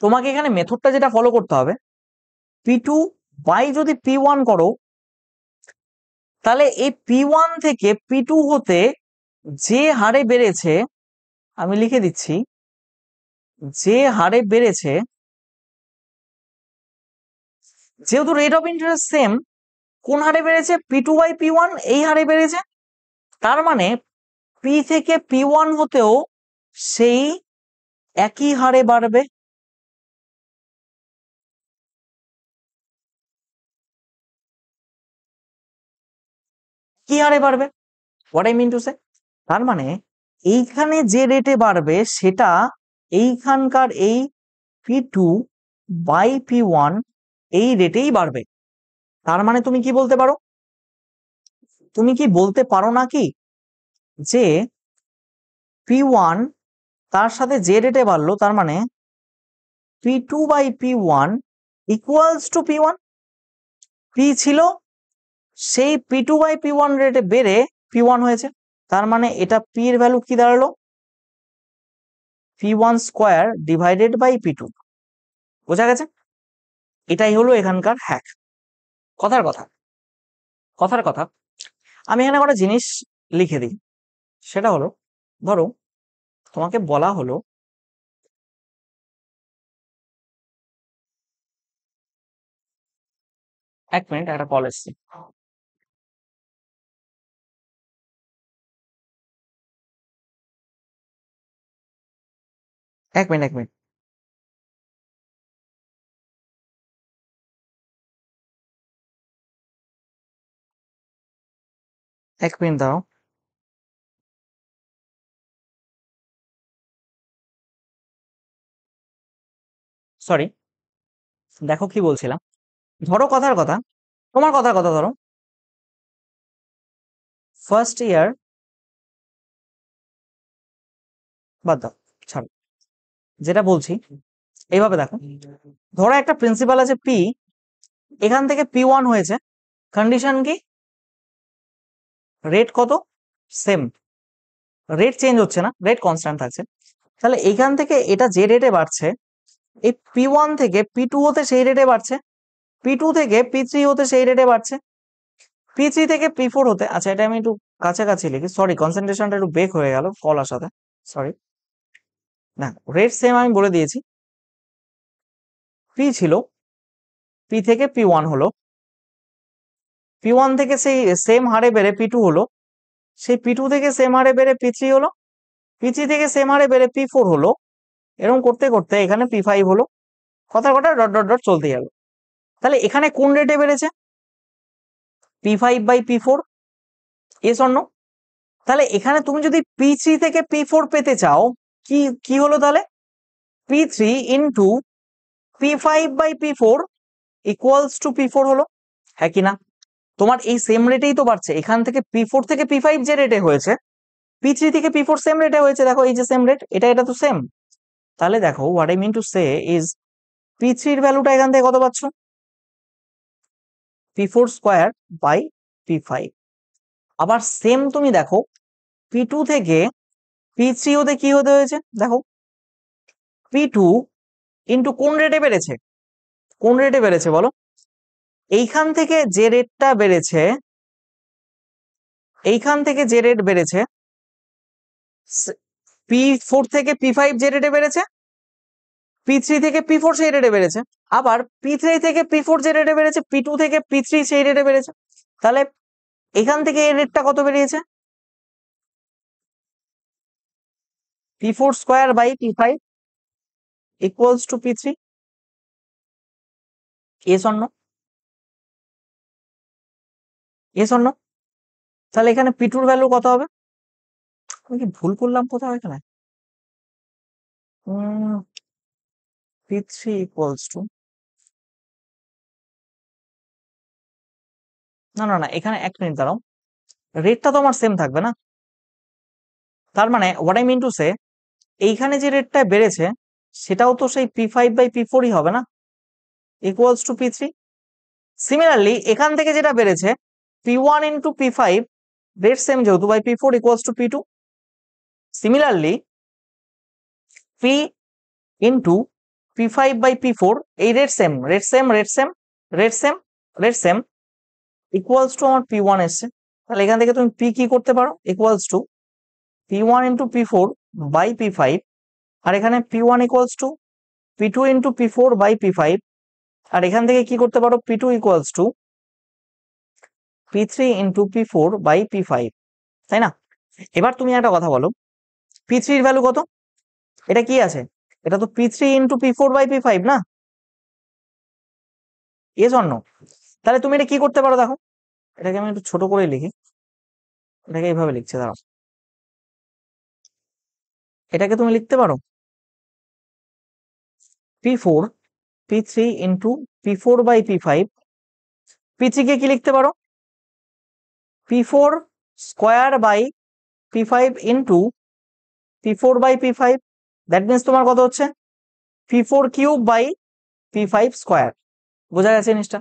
তোমাকে এখানে মেথডটা যেটা ফলো করতে হবে, পি টু বাই যদি পি ওয়ান করো, তাহলে এই পি ওয়ান থেকে পি টু হতে যে হারে বেড়েছে, আমি লিখে দিচ্ছি, যে হারে বেড়েছে, যেহেতু রেট অফ ইন্টারেস্ট সেম, কোন হারে বেড়েছে, P two by P one এই হারে বেড়েছে। তার মানে পি থেকে পি ওয়ান হতেও সেই একই হারে বাড়বে। কি হারে বাড়বে, what I mean to say, তার মানে এইখানে যে রেটে বাড়বে সেটা এইখানকার এই P two by P one এই রেটেই বাড়বে। তার মানে তুমি কি বলতে পারো, তুমি কি বলতে পারো নাকি যে পি ওয়ান তার সাথে যে রেটে বাড়লো, তার মানে P two by P one equals to P one. P ছিল, সেই P two by P one রেটে বেড়ে পি ওয়ান হয়েছে। তার মানে এটা পি এর ভ্যালু কি দাঁড়ালো, P one square divided by P two. বোঝা গেছে, এটাই হলো এখানকার হ্যাক। কথার কথা, কথার কথা, আমি এখানে একটা জিনিস লিখে দিই, সেটা হলো, ধরো তোমাকে বলা হলো, এক মিনিট একটা কল এসছে, এক মিনিট এক মিনিট, এক মিনিট দাও। সরি, দেখো কি বলছিলাম, ধরো কথার কথা, তোমার কথার কথা ধরো, ফার্স্ট ইয়ার, বাদ দাও, ছাড়ো, যেটা বলছি এইভাবে দেখো, ধরো একটা প্রিন্সিপাল আছে পি, এখান থেকে পি ওয়ান হয়েছে, কন্ডিশন কি, রেট কত, সেম, রেট চেঞ্জ হচ্ছে না, রেট কনস্ট্যান্ট থাকছে। তাহলে এখান থেকে এটা যে রেটে বাড়ছে, এই পি ওয়ান থেকে পি টু হতে সেই রেটে বাড়ছে, পি টু থেকে পি থ্রি হতে সেই রেটে বাড়ছে, পি থ্রি থেকে পি ফোর হতে, আচ্ছা এটা আমি একটু কাছাকাছি লিখি, সরি কনসেন্ট্রেশনটা একটু ব্রেক হয়ে গেল কল আসাতে, সরি। না, রেট সেম আমি বলে দিয়েছি, পি ছিল, পি থেকে পি ওয়ান হলো, পি ওয়ান থেকে সেই সেম হারে বেড়ে পি টু হলো, সেই পি টু থেকে সেম হারে বেড়ে পি থ্রি হলো, পি থ্রি থেকে সেম হারে বেড়ে পি ফোর হলো, এরকম করতে করতে এখানে পি ফাইভ হলো, কথা কথা ডট ডট ডট চলতে গেল। তাহলে এখানে কোন রেটে বেড়েছে, P five by P four, এস অন্য। তাহলে এখানে তুমি যদি পি থ্রি থেকে পি ফোর পেতে চাও, কি কি হলো তাহলে, P three into P five by P four equals to P four হলো, হ্যাঁ কি না। তোমার এই সেম রেটেই তো বাড়ছে, এখান থেকে পি ফোর থেকে পি ফাইভ যে রেটে হয়েছে, পি থ্রি থেকে পি ফোর সেম রেটে হয়েছে, দেখো এই যে সেম রেট, এটা এটা তো সেম। তাহলে দেখো what I mean to say is, P থ্রির ভ্যালুটা এখান থেকে কত পাচ্ছ, P four square by P five. আবার সেম তুমি দেখো, পি টু থেকে পি থ্রি হতে কি হতে হয়েছে, দেখো পি টু ইন্টু কোন রেটে বেড়েছে, কোন রেটে বেড়েছে বলো, এইখান থেকে যে রেটটা বেড়েছে, এইখান থেকে যে রেট বেড়েছে, পি ফোর থেকে পি ফাইভ যে রেটে বেড়েছে, পি থ্রি থেকে পি ফোর সেই রেটে বেড়েছে, আবার পি থ্রি থেকে পি ফোর যে রেটে বেড়েছে, পি টু থেকে পি থ্রি সেই রেটে বেড়েছে। তাহলে এখান থেকে এই রেটটা কত বেরিয়েছে, P four square by P five equals to P three, এস অন্য, এস অন্য। তাহলে এখানে পি টুর ভ্যালু কত হবে, আমি কি ভুল করলাম কোথাও এখানে, পি থ্রি ইকুয়ালস টু, না না না, এখানে এক মিনিট দাঁড়াও, রেটটা তো আমার সেম থাকবে না। তার মানে what I mean to say, এইখানে যে রেটটা বেড়েছে সেটাও তো সেই P5/P4ই হবে না, ইকুয়ালস টু P3। সিমিলারলি এখান থেকে যেটা বেড়েছে P1 into P5 rate same যেহেতু by P4 equals to P2। Similarly P into P5/P4 এই rate same rate same rate same rate same rate same equals to আমার P1 এসছে। তাহলে এখান থেকে তুমি P কি করতে পারো, equals to P1 into P4 by P5, আর এখানে P1 equals to P2 into P4 by P5, আর এখান থেকে কি করতে পারো P2 equals two P3 into P4 by P5, তাই না? এবার তুমি একটা কথা বলো, P3 এর ভ্যালু কত? এটা কি আছে, এটা তো P3 into P4 by P5 না, এ জন্য। তাহলে তুমি এটা কি করতে পারো দেখো, এটাকে আমি একটু ছোট করে লিখি, এটাকে এইভাবে লিখছে দাঁড়াও, এটাকে তুমি লিখতে পারো P4 P3 into P4 by P5, P3 কে কি লিখতে পারো P4 square by P5 into P4 by P5, that means তোমার কত হচ্ছে P4 cube by P5 square. বোঝা গেছে জিনিসটা?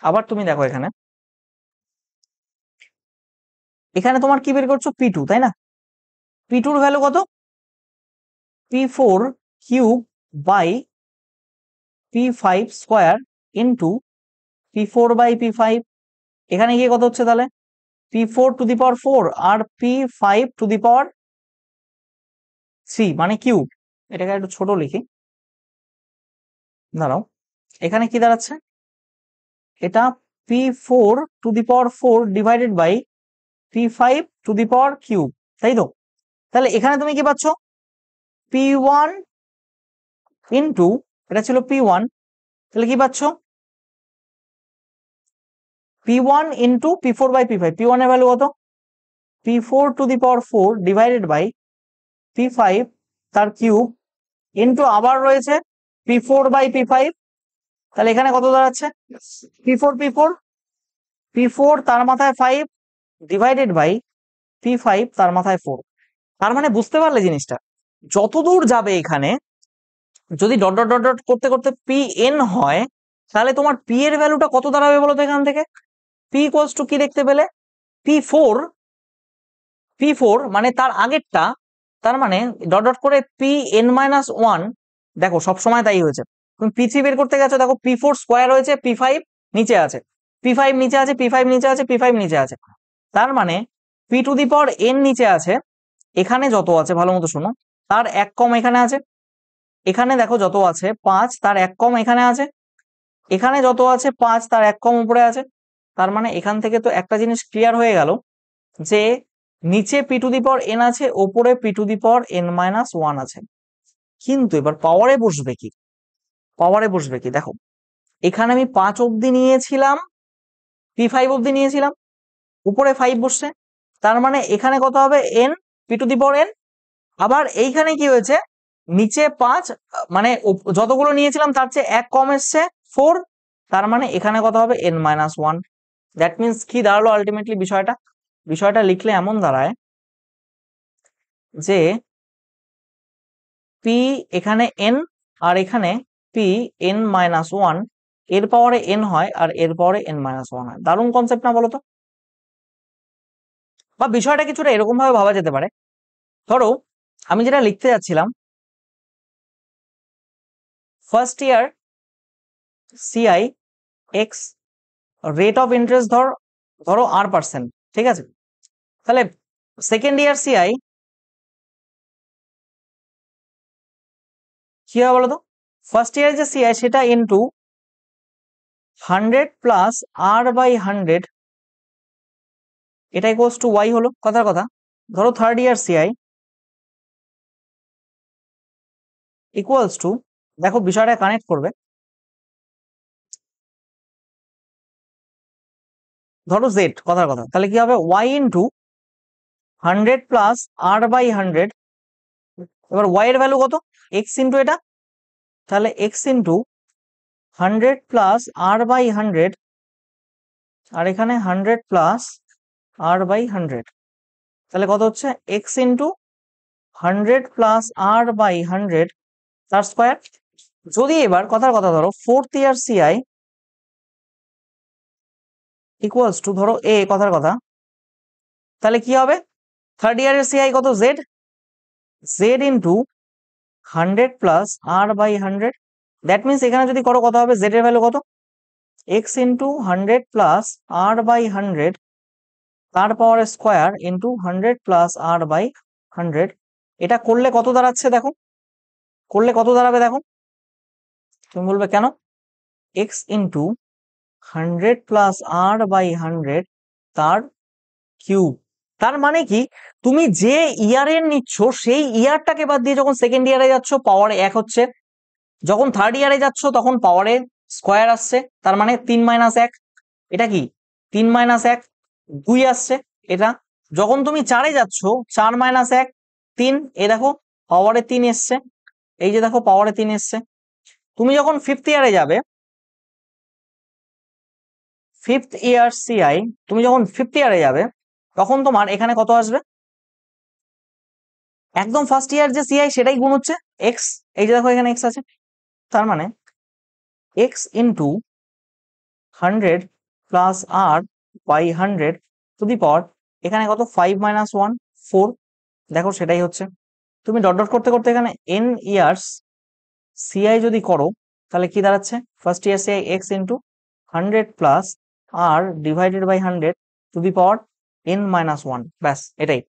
আবার তুমি দেখো এখানে, এখানে তোমার কি বের করছো P2, তাই না? P2 এর ভ্যালু কত, P4 cube by P5 square into P4 by P5, এখানে গিয়ে কত হচ্ছে তাহলে P4 to the power 4 R P5 to the পাওয়ার 3 মানে কিউব। এটাকে একটু ছোট লিখি, দাঁড়াও, এখানে কি দাঁড়াচ্ছে, এটা P4 to the power 4 divided by P5 to the power cube, তাই তো? তাহলে এখানে তুমি কি পাচ্ছ P1 ইন্টু, এটা ছিল P1, তাহলে কি পাচ্ছ P1 into P4 by P5, P1 এর ভ্যালু কত P4 to the power 4 divided by P5 তার কিউব ইন্টু আবার রয়েছে P4 বাই P5, তাহলে এখানে কত দাঁড়াচ্ছে P4 তার মাথায় 5 ডিভাইডেড বাই P5 তার মাথায় 4। তার মানে বুঝতে পারলে জিনিসটা, যত দূর যাবে এখানে যদি ডট ডট ডট ডট করতে করতে Pn হয়, তাহলে তোমার P এর ভ্যালুটা কত দাঁড়াবে বলো তো এখান থেকে? P ইকুয়ালস টু কি দেখতে পেলে P4, P4 মানে তার আগেরটা, তার মানে ডট ডট করে Pn-1, দেখো সবসময় তাই হয়েছে। তুমি P3 বের করতে গেছো, দেখো P4 স্কোয়ার হয়েছে, P5 নিচে আছে, P5 নিচে আছে, P5 নিচে আছে, P5 নিচে আছে, তার মানে P two the power n নিচে আছে, এখানে যত আছে ভালো মতো শোনো, তার এক কম এখানে আছে, এখানে দেখো যত আছে 5 তার এক কম এখানে আছে, এখানে যত আছে 5 তার এক কম উপরে আছে। তার মানে এখান থেকে তো একটা জিনিস ক্লিয়ার হয়ে গেল যে নিচে P two the power n আছে, ওপরে P two the power n-1 আছে। কিন্তু এবার পাওয়ারে বসবে কি, পাওয়ারে বসবে কি দেখো, এখানে আমি 5 অব্দি নিয়েছিলাম, P5 অব্দি নিয়েছিলাম, উপরে 5 বসছে, তার মানে এখানে কত হবে n P two the power n। আবার এইখানে কি হয়েছে, নিচে 5 মানে যতগুলো নিয়েছিলাম তার চেয়ে এক কম এসছে 4, তার মানে এখানে কত হবে n-1। দ্যাট মিনস কি দাঁড়ালো আলটিমেটলি বিষয়টা, বিষয়টা লিখলে এমন দাঁড়ায় যে P এখানে n আর এখানে Pn-1, এর পাওয়ারে n হয় আর এর পাওয়ারে n-1 হয়। দারুণ কনসেপ্ট না বলতো? বা বিষয়টা কিছুটা এরকম ভাবে ভাবা যেতে পারে, ধরো আমি যেটা লিখতে যাচ্ছিলাম first year CI x rate of interest ধরো R%, ঠিক আছে? তাহলে সেকেন্ড ইয়ার CI কি হবে বলতো, ফার্স্ট ইয়ার যে CI সেটা ইন্টু 100 প্লাস R/100, এটা ইকুয়ালস টু Y হলো, কথার কথা। ধরো third year CI equals to, দেখো বিষয়টা কানেক্ট করবে, ধরো Z, কথার কথা, তাহলে কি হবে Y ইন্টু 100 প্লাস R/100, এবার Y এর ভ্যালু কত X ইন্টু এটা, তাহলে X ইন্টু 100 প্লাস R/100, আর এখানে 100 প্লাস R/100, তাহলে কত হচ্ছে X into 100 plus R by 100 তার স্কোয়ার। যদি এবার কথার কথা ধরো fourth year CI equals to ধরো এ, কথার কথা, তাহলে কি হবে? থার্ড ইয়ারের সিআই কত? Z. Z into 100 plus R by 100। That means এখানে যদি করো কত হবে? জেড এর ভ্যালু কত? X into 100 plus R by 100 তার power square into 100 plus R by 100। এটা করলে কত দাঁড়াচ্ছে দেখো, করলে কত দাঁড়াবে দেখো। তুমি বলবে কেন? X into 100 plus R by 100 তার কিউব। তার মানে কি, তুমি যে ইয়ারের নিচ্ছ সেই ইয়ারটাকে বাদ দিয়ে যখন সেকেন্ড ইয়ারে যাচ্ছ পাওয়ারে 1 হচ্ছে, যখন থার্ড ইয়ারে যাচ্ছ তখন পাওয়ারে স্কোয়ার আসছে, তার মানে 3 - 1। এটা কি 3 - 1 2 আসছে এটা। যখন তুমি 4-এ যাচ্ছ 4 - 1 3, এ দেখো পাওয়ারে 3 এসছে, এই যে দেখো পাওয়ারে 3 এসছে। তুমি যখন ফিফথ ইয়ারে যাবে, ফিফথ ইয়ার সিআই, তুমি যখন ফিফথ ইয়ারে যাবে তখন তোমার এখানে কত আসবে? একদম ফার্স্ট ইয়ার যে সিআই সেটাই গুণ হচ্ছে এক্স, এই যে দেখো এখানে এক্স আছে, তার মানে x into 100 plus R by 100 to the power এখানে কত? 5 - 1 4। দেখো সেটাই হচ্ছে। তুমি ডট ডট করতে করতে এখানে এন ইয়ার্স সিআই যদি করো তাহলে কি দাঁড়াচ্ছে? First year CI X into 100 plus R divided by 100 to the power n - 1। ব্যাস এটাই।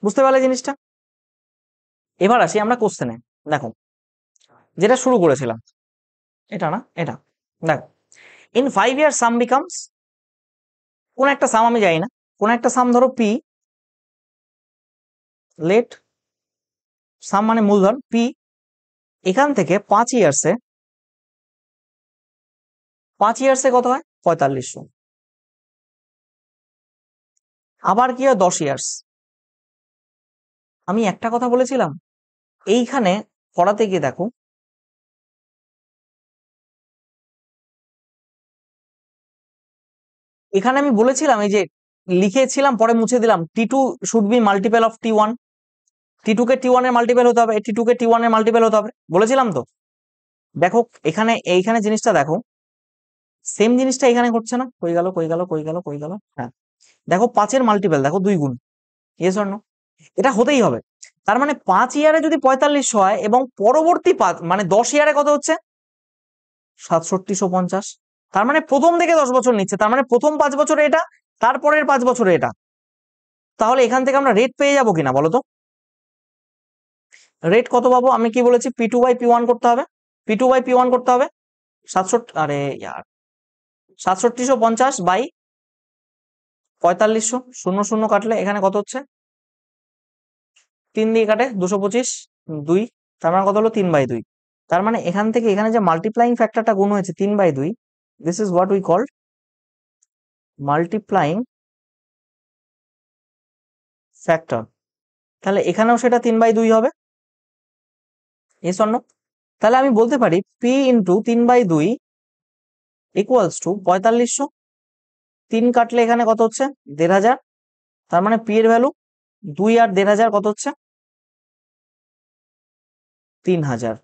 বুঝতে পারলে জিনিসটা? এবার আসি আমরা কোশ্চেনে। দেখো যেটা শুরু করেছিলাম, এটা না, এটা দেখো, ইন 5 ইয়ার সাম বিকামস, কোন একটা সাম আমি জানি না, কোন একটা সাম ধরো পি, লেট সাম মানে মূলধন পি, এখান থেকে 5 ইয়ার্সে, 5 ইয়ার্সে কত হয়? 4500। আবার কি হয়? 10 ইয়ার্স। আমি একটা কথা বলেছিলাম এইখানে পড়াতে গিয়ে দেখো, এখানে আমি বলেছিলাম এই যে লিখেছিলাম পরে মুছে দিলাম, টি2 শুড বি মাল্টিপল অফ টি1, টি2 কে টি1 এর মাল্টিপল হতে হবে, টি2 কে টি1 এর মাল্টিপল হতে হবে, বলেছিলাম তো। দেখো এখানে এইখানে জিনিসটা দেখো, সেম জিনিসটা এখানে ঘটছে না? কই গেল কই গেল কই গেল কই গেল? হ্যাঁ দেখো 5-এর মাল্টিপল দেখো 2 গুণ, ইয়েস অর নো? এটা হতেই হবে। তার মানে 5 ইয়ারে যদি 4500 হয় এবং পরবর্তী 5 মানে 10 ইয়ারে কত হচ্ছে? 6750। তার মানে প্রথম থেকে 10 বছর নিচ্ছে, তার মানে প্রথম 5 বছরে এটা, তারপরের 5 বছরে এটা। তাহলে এখান থেকে আমরা রেট পেয়ে যাবো কিনা বলো তো? রেট কত পাবো? আমি কি বলেছি? P2/P1 করতে হবে, P2/P1 করতে হবে 67, আরে ইয়ার 6750 বাই 4500, শূন্য শূন্য কাটলে এখানে কত হচ্ছে? 3 দিয়ে কাটে 225, 2, তার মানে কত হলো? 3/2। তার মানে এখান থেকে এখানে যে মাল্টিপ্লাইং ফ্যাক্টরটা গুণ হয়েছে 3/2, this is what we called multiplying factor. তাহলে এখানেও সেটা 3/2 হবে, এস অন্য। তাহলে আমি বলতে পারি পি ইন্টু 3/2 ইকুয়ালস টু 4500, 3 কাটলে এখানে কত হচ্ছে? 1500। তার মানে পি এর ভ্যালু 2 আর 1500 কত হচ্ছে? 3000।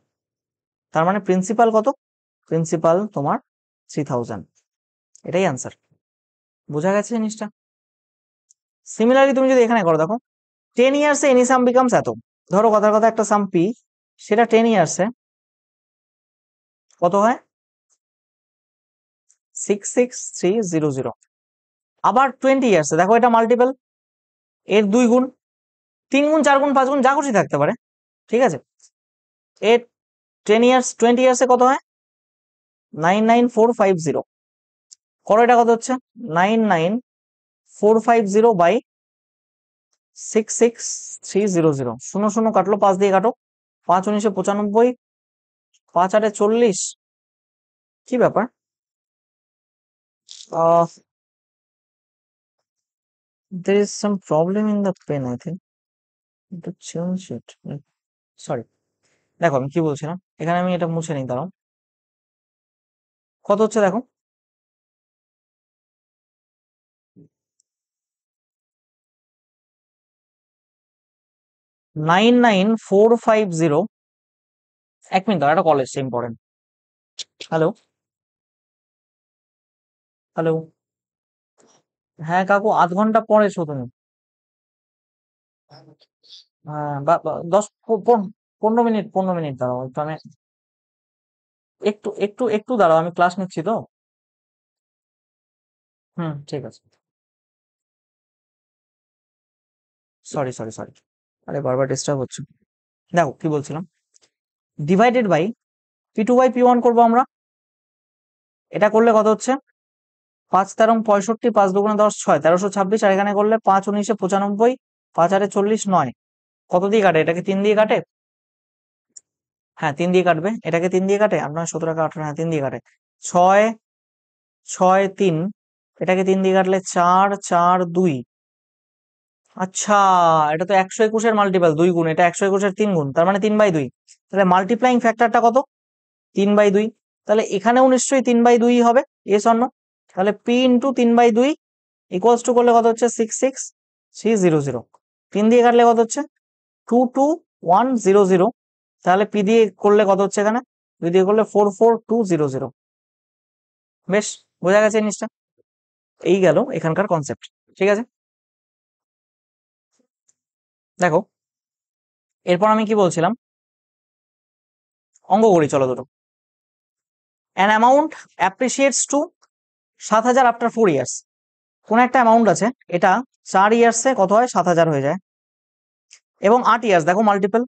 তার মানে প্রিন্সিপাল কত? প্রিন্সিপাল তোমার 3000। এটাই আনসার। বোঝা গেছে জিনিসটা? সিমিলারলি তুমি যদি এখানে করো দেখো 10 ইয়ার্সে এনি সাম বিকামস এত, ধরো কথার কথা একটা সাম পি, সেটা 10 ইয়ার্সে কত হয়? 66300। আবার 20 ইয়ার্সে দেখো এটা মাল্টিপল, এর 2 গুণ, 3 গুণ 4 গুণ 5 গুণ যা খুশি থাকতে পারে, ঠিক আছে। এর 10 ইয়ার্স 20 ইয়ার্সে কত হয়? 99450। করো এটা কত হচ্ছে? 99450 বাই 66300। শূন্য শূন্য কাটলো, 5 দিয়ে কাটো, 5×9=95, 5×8=40। কি ব্যাপার? there is some problem in the pen, I think to change it. Sorry, দেখো আমি কি বলছিলাম, এখানে আমি এটা মুছে নিই, দাঁড়াও। কত হচ্ছে দেখো, 99450। এক মিনিট দাঁড়া, একটা কল এসছে ইম্পর্টেন্ট। Hello, hello. হ্যাঁ কাকু, 0.5 ঘন্টা পরে এসো তুমি। হ্যাঁ, 15 মিনিট, 15 মিনিট দাঁড়াও একটু, আমি একটু দাঁড়াও, আমি ক্লাস নিচ্ছি তো। হুম, ঠিক আছে। সরি সরি সরি, আরে বারবার ডিস্টার্ব হচ্ছে। দেখো কি বলছিলাম, ডিভাইডেড বাই P2/P1 করবো আমরা। এটা করলে কত হচ্ছে, 5 তেরো 65, 5 দুগুণে 10, 6, 1326। আর এখানে করলে 5 19 95, 5 8 40, 9। কত দিয়ে কাটে, এটাকে 3 দিয়ে কাটে। হ্যাঁ 3 দিয়ে কাটবে, এটাকে 3 দিয়ে কাটে, 8 9 17 18, হ্যাঁ 3 দিয়ে কাটে। 6 6 3, এটাকে 3 দিয়ে কাটলে 4 4 2। আচ্ছা, এটা তো 121-এর মাল্টিপল 2 গুণ, এটা 121-এর 3 গুণ, তার মানে 3/2। তাহলে মাল্টিপ্লাইং ফ্যাক্টরটা কত, 3/2। তাহলে এখানেও নিশ্চয়ই 3/2 হবে, এস অন্য। তাহলে পি ইন্টু 3/2 ইকুয়ালস টু করলে কত হচ্ছে, 66300। 3 দিয়ে কাটলে কত হচ্ছে, 22100। তাহলে পি দিয়ে করলে কত হচ্ছে এখানে, পি দিয়ে করলে 44200। বেশ, বোঝা গেছে জিনিসটা। এই গেল এখানকার কনসেপ্ট। ঠিক আছে, দেখো এরপর আমি কি বলছিলাম, অঙ্ক করি চলো দুটো। An amount appreciates to 7,000 after 4 years. কোন একটা অ্যামাউন্ট আছে, এটা 4 ইয়ার্সে কত হয়, 7,000 হয়ে যায়। এবং 8 ইয়ার্স, দেখো মাল্টিপল,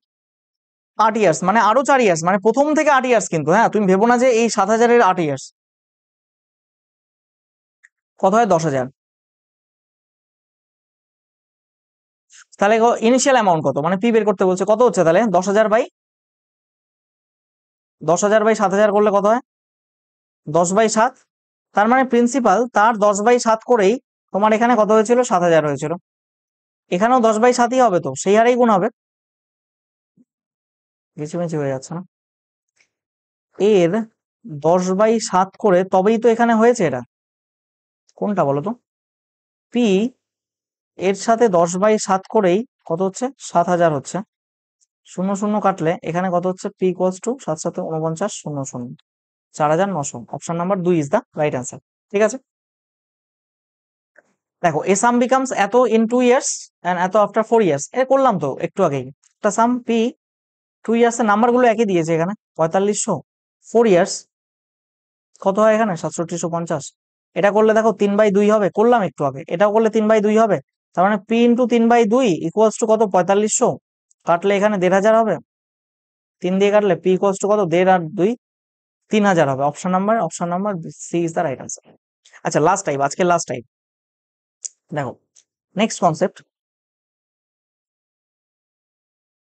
8 ইয়ার্স মানে আরো 4 ইয়ার্স, মানে প্রথম থেকে 8 ইয়ার্স কিন্তু, হ্যাঁ তুমি ভেবো না যে এই 7,000-এর 8 ইয়ার্স। কত হয়, 10,000। তাহলে ইনিশিয়াল অ্যামাউন্ট কত, মানে পি বের করতে বলছে, কত হচ্ছে তাহলে 10,000/7,000 করলে কত হয়, 10/7। তার মানে প্রিন্সিপাল তার 10/7 করেই তোমার এখানে কত হয়েছিল, 7,000 হয়েছিল। এখানেও 10/7ই হবে, তো সেই হারেই গুণ হবে। মিছিমিছি হয়ে যাচ্ছে না, এর 10/7 করে তবেই তো এখানে হয়েছে এটা। কোনটা বলো তো, পি এর সাথে 10/7 করেই কত হচ্ছে, 7,000 হচ্ছে। শূন্য শূন্য কাটলে এখানে কত হচ্ছে, P equals to 7 7 49 0 0, 4,900। Option number 2 is the right answer. ঠিক আছে, দেখো এ সাম বিকামস এত ইন 2 ইয়ার্স এন্ড এত আফটার 4 ইয়ার্স। এ করলাম তো একটু আগেই, একটা সাম পি 2 ইয়ার্স এর নাম্বার গুলো একই দিয়েছে এখানে, 4500। 4 ইয়ার্স কত হয় এখানে, 6750। এটা করলে দেখো 3/2 হবে, করলাম একটু আগে, এটাও করলে 3/2 হবে। তার মানে পি ইন্টু 3/2 ইকুয়ালস টু কত, 4500। কাটলে এখানে 1,500 হবে, 3 দিয়ে কাটলে পি ইকুয়ালস টু কত, 1.5 আর 2 3,000 হবে। Option number C is the right answer. আচ্ছা লাস্ট টাইপ, আজকে লাস্ট টাইপ। দেখো নেক্সট কনসেপ্ট,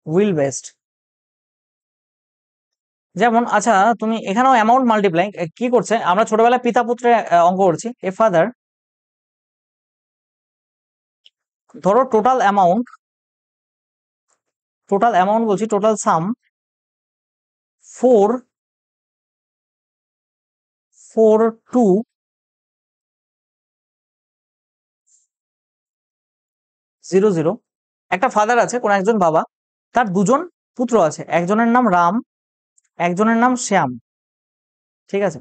উইল বেস্ট। যেমন আচ্ছা, তুমি এখানেও অ্যামাউন্ট মাল্টিপ্লাই কি করছে, আমরা ছোটবেলায় পিতা পুত্রে অঙ্ক করছি। এ ফাদার, ধরো টোটাল অ্যামাউন্ট বলছি, টোটাল সাম 44200। একটা ফাদার আছে, কোন একজন বাবা, তার দুজন পুত্র আছে, একজনের নাম রাম, একজনের নাম শ্যাম। ঠিক আছে,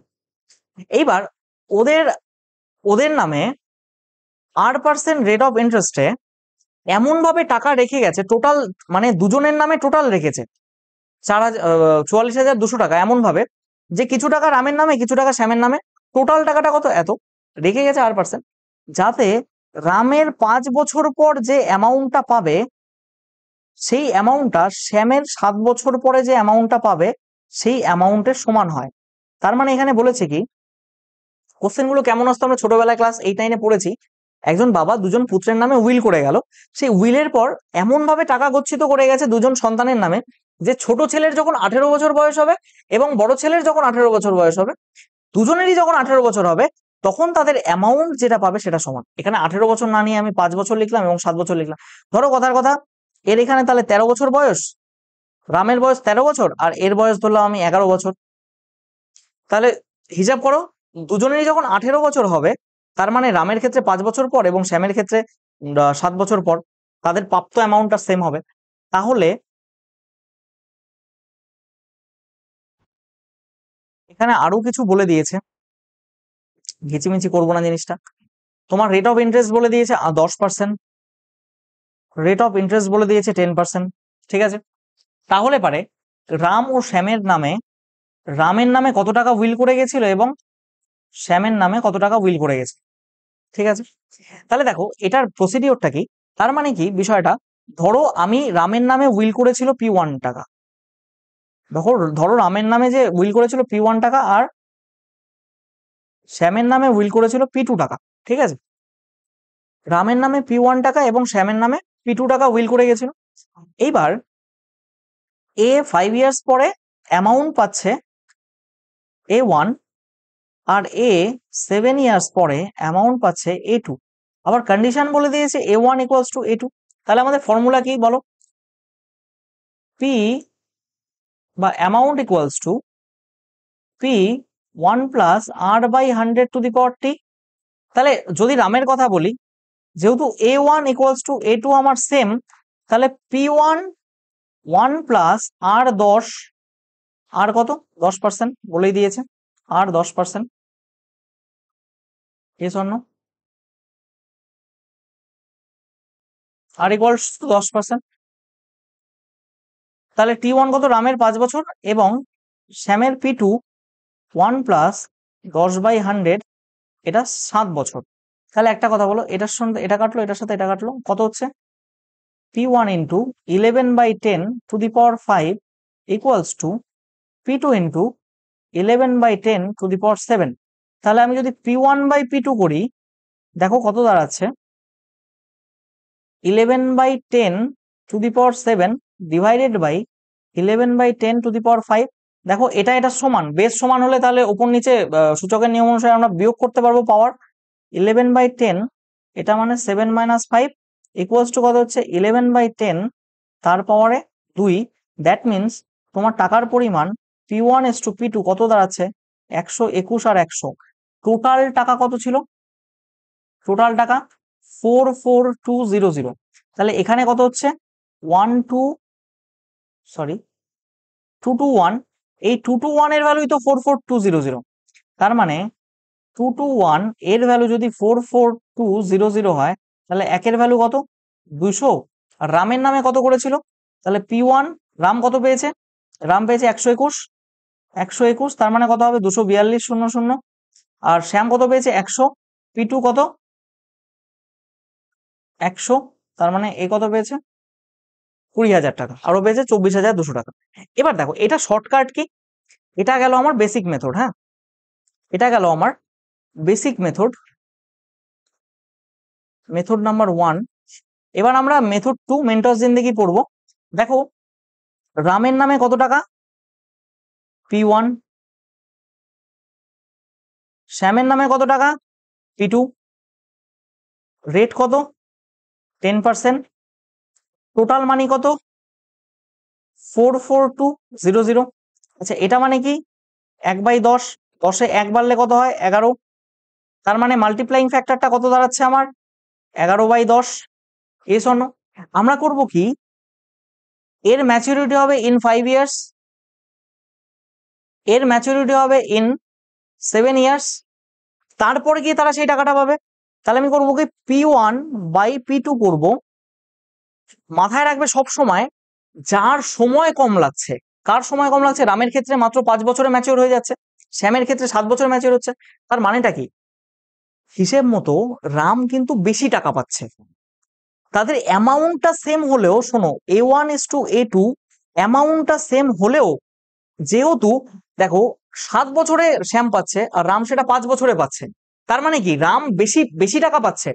এইবার ওদের ওদের নামে 8% রেট অফ ইন্টারেস্টে এমন ভাবে টাকা রেখে গেছে, টোটাল মানে দুজনের নামে টোটাল রেখেছে 44,200 টাকা, এমন ভাবে যে কিছু টাকা রামের নামে, কিছু টাকা শ্যামের নামে, টোটাল টাকাটা কত, এত রেখে গেছে 8%, যাতে রামের 5 বছর পর যে অ্যামাউন্টটা পাবে, সেই অ্যামাউন্টটা শ্যামের 7 বছর পরে যে অ্যামাউন্টটা পাবে সেই অ্যামাউন্টের সমান হয়। তার মানে এখানে বলেছে কি, কোশ্চেন গুলো কেমন আসতো আমরা ছোটবেলায় ক্লাস 8 9-এ পড়েছি। একজন বাবা দুজন পুত্রের নামে উইল করে গেল, সেই উইলের পর এমন ভাবে টাকা গচ্ছিত করে গেছে দুজন সন্তানের নামে, যে ছোট ছেলের যখন 18 বছর বয়স হবে এবং বড় ছেলের যখন 18 বছর বয়স হবে, দুজনেরই যখন 18 বছর হবে, তখন তাদের অ্যামাউন্ট যেটা পাবে সেটা সমান। এখানে 18 বছর না নিয়ে আমি 5 বছর লিখলাম এবং 7 বছর লিখলাম। ধরো কথার কথা, এর এখানে তাহলে 13 বছর বয়স, রামের বয়স 13 বছর, আর এর বয়স ধরলাম আমি 11 বছর। তাহলে হিসাব করো, দুজনেরই যখন 18 বছর হবে, তার মানে রামের ক্ষেত্রে 5 বছর পর এবং শ্যামের ক্ষেত্রে 7 বছর পর, তাদের প্রাপ্ত অ্যামাউন্টটা সেম হবে। তাহলে এখানে আরো কিছু বলে দিয়েছে, ঘিচিমিচি করবো না জিনিসটা। তোমার রেট অফ ইন্টারেস্ট বলে দিয়েছে 10%, রেট অফ ইন্টারেস্ট বলে দিয়েছে 10%। ঠিক আছে, তাহলে পারে রাম ও শ্যামের নামে, রামের নামে কত টাকা উইল করে গেছিল এবং শ্যামের নামে কত টাকা উইল করে গেছে। ঠিক আছে, তাহলে দেখো এটার প্রসিডিওরটা কি। তার মানে কি বিষয়টা, ধরো আমি রামের নামে উইল করেছিল P1 টাকা, দেখো ধরো রামের নামে যে উইল করেছিল P1 টাকা, আর শ্যামের নামে উইল করেছিল P2 টাকা। ঠিক আছে, রামের নামে P1 টাকা এবং শ্যামের নামে P2 টাকা উইল করে গেছিল। এইবার এ 5 ইয়ার্স পরে অ্যামাউন্ট পাচ্ছে A1, আর এ 7 ইয়ার্স পরে অ্যামাউন্ট পাচ্ছে A2। আবার কন্ডিশন বলে দিয়েছে A1 ইকুয়ালস টু A2। তাহলে আমাদের ফর্মুলা কি বলো, P বা amount equals to P1 plus R/100 to the power T। তাহলে যদি রামের কথা বলি, যেহেতু A1 ইকুয়ালস টু A2 আমার সেম, তাহলে P1 1 প্লাস R10, আর কত 10% বলেই দিয়েছে, আর 10%। এস অন্য আর ইকুয়ালস টু 10%। তাহলে T1 কত, রামের 5 বছর, এবং শ্যামের P2 1 প্লাস 10/100, এটা 7 বছর। তাহলে একটা কথা বলো, এটার সঙ্গে এটা কাটলো, এটার সাথে এটা কাটলো, কত হচ্ছে P1 into 11/10 to the power 5 equals to P2 into 11/10 to the power 7। তাহলে আমি যদি P1/P2 করি, দেখো কত দাঁড়াচ্ছে, 11/10 to the power 7 divided by 11/10 to the power 5। দেখো এটা এটা সমান, বেস সমান হলে তাহলে উপর নিচে সূচকের নিয়ম অনুসারে আমরা বিয়োগ করতে পারবো পাওয়ার। 11/10, এটা মানে 7 - 5 ইকুয়ালস টু কত হচ্ছে 11/10 তার পাওয়ারে 2। দ্যাট মিনস তোমার টাকার পরিমাণ P1:P2 কত দাঁড়াচ্ছে, 121 আর 100। টোটাল টাকা কত ছিল, টোটাল টাকা 44200। তাহলে এখানে কত হচ্ছে 221, এই 221 এর ভ্যালুই তো 44200। তার মানে 221 এর ভ্যালু যদি 44200 হয়, তাহলে একের ভ্যালু কত 200। আর রামের নামে কত করেছিল, তাহলে P1 রাম কত পেয়েছে, রাম পেয়েছে 121, 121 তার মানে কত হবে 242,000। আর শ্যাম কত পেয়েছে 100, P2 কত 100, তার মানে এ কত পেয়েছে 20,000 টাকা, আরো পেয়েছে 24,200 টাকা। এবার দেখো এটা শর্টকাট কি, এটা গেল আমার বেসিক মেথড। হ্যাঁ, এটা গেল আমার বেসিক মেথড, মেথড নাম্বার 1। এবার আমরা মেথড 2 মেন্টস জিন্দেগি পড়বো। দেখো রামের নামে কত টাকা P1, শ্যামের নামে কত টাকা P2, রেট কত 10%, টোটাল মানি কত 44200। আচ্ছা এটা মানে কি 1/10, 10-এ 1 বাড়লে কত হয় 11। তার মানে মাল্টিপ্লাইং ফ্যাক্টরটা কত দাঁড়াচ্ছে আমার 11/10। এস অন্য আমরা করব কি, এর ম্যাচুরিটি হবে ইন 5 ইয়ার্স, এর ম্যাচুরিটি হবে ইন 7 ইয়ার্স, তারপরে গিয়ে তারা সেই টাকাটা পাবে। তাহলে আমি করবো কি P1/P2 করব। মাথায় রাখবে সব সময় যার সময় কম লাগছে, কার সময় কম লাগছে, রামের ক্ষেত্রে মাত্র 5 বছরে ম্যাচিওর হয়ে যাচ্ছে, শ্যামের ক্ষেত্রে 7 বছর ম্যাচিওর হচ্ছে। তার মানেটা কি, হিসেব মতো রাম কিন্তু বেশি টাকা পাচ্ছে। তাদের অ্যামাউন্টটা সেম হলেও, শোনো A1:A2 অ্যামাউন্টটা সেম হলেও, যেহেতু দেখো 7 বছরে শ্যাম পাচ্ছে আর রাম সেটা 5 বছরে পাচ্ছে, তার মানে কি রাম বেশি বেশি টাকা পাচ্ছে।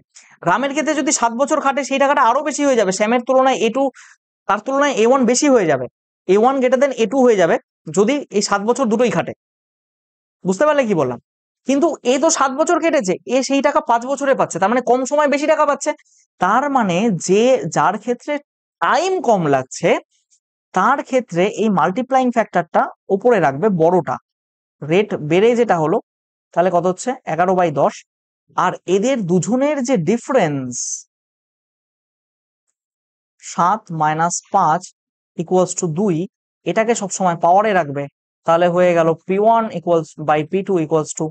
রামের ক্ষেত্রে যদি 7 বছর খাটে সেই টাকাটা আরো বেশি হয়ে যাবে, শ্যামের তুলনায় A2, তার তুলনায় A1 বেশি হয়ে যাবে, A1 গ্রেটার দেন A2 হয়ে যাবে যদি এই 7 বছর দুটোই খাটে। বুঝতে পারলে কি বললাম, কিন্তু এ তো 7 বছর কেটেছে, এ সেই টাকা 5 বছরে পাচ্ছে, তার মানে কম সময় বেশি টাকা পাচ্ছে। তার মানে যে যার ক্ষেত্রে টাইম কম লাগছে, তার ক্ষেত্রে এই মাল্টিপ্লাইং ফ্যাক্টরটা উপরে রাখবে বড়টা, রেট বেড়ে যেটা হলো, তাহলে কত হচ্ছে 11/10। আর এদের দুজনের যে ডিফারেন্স 7 মাইনাস 5 ইকুয়ালস টু 2, এটাকে সবসময় পাওয়ারে রাখবে, তাহলে হয়ে গেল P1 equals by P2 equals to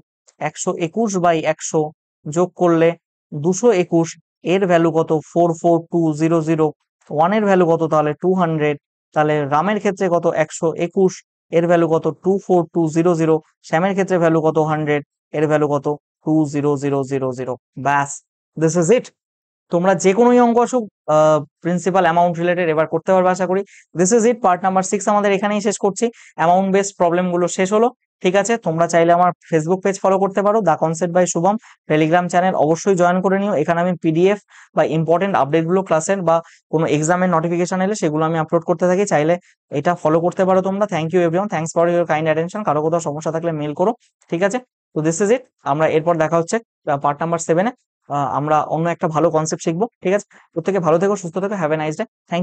121 by 100 যোগ করলে 221, এর ভ্যালু কত 44200, 1 এর ভ্যালু কত তাহলে 200, তাহলে রামের ক্ষেত্রে কত 121, এর ভ্যালু কত 24200, শ্যামের ক্ষেত্রে ভ্যালু কত 100, এর ভ্যালু কত 20000। ব্যাস, দিস ইজ ইট। তোমরা যে কোনো অঙ্ক আসুক প্রিন্সিপাল অ্যামাউন্ট রিলেটেড এবার করতে পারবে আশা করি। This is it, part number 6 আমাদের এখানেই শেষ করছি। অ্যামাউন্ট বেসড প্রবলেম গুলো শেষ হলো। ঠিক আছে, তোমরা চাইলে আমার ফেসবুক পেজ ফলো করতে পারো, the concept by Shubham. Telegram channel অবশ্যই জয়েন করে নিও, এখানে আমি পিডিএফ বা ইম্পর্টেন্ট আপডেট গুলো ক্লাসের বা কোনো এক্সামের নোটিফিকেশন এলে সেগুলো আমি আপলোড করতে থাকি, চাইলে এটা ফলো করতে পারো তোমরা। Thank you everyone, thanks for your kind attention. কারো কোথাও সমস্যা থাকলে মেল করো। ঠিক আছে, তো দিস ইজ ইট। আমরা এরপর দেখা হচ্ছে পার্ট নাম্বার 7-এ। আমরা অন্য একটা ভালো কনসেপ্ট শিখবো। ঠিক আছে, প্রত্যেকে ভালো থেকো, সুস্থ থেকো, have a nice day. Thank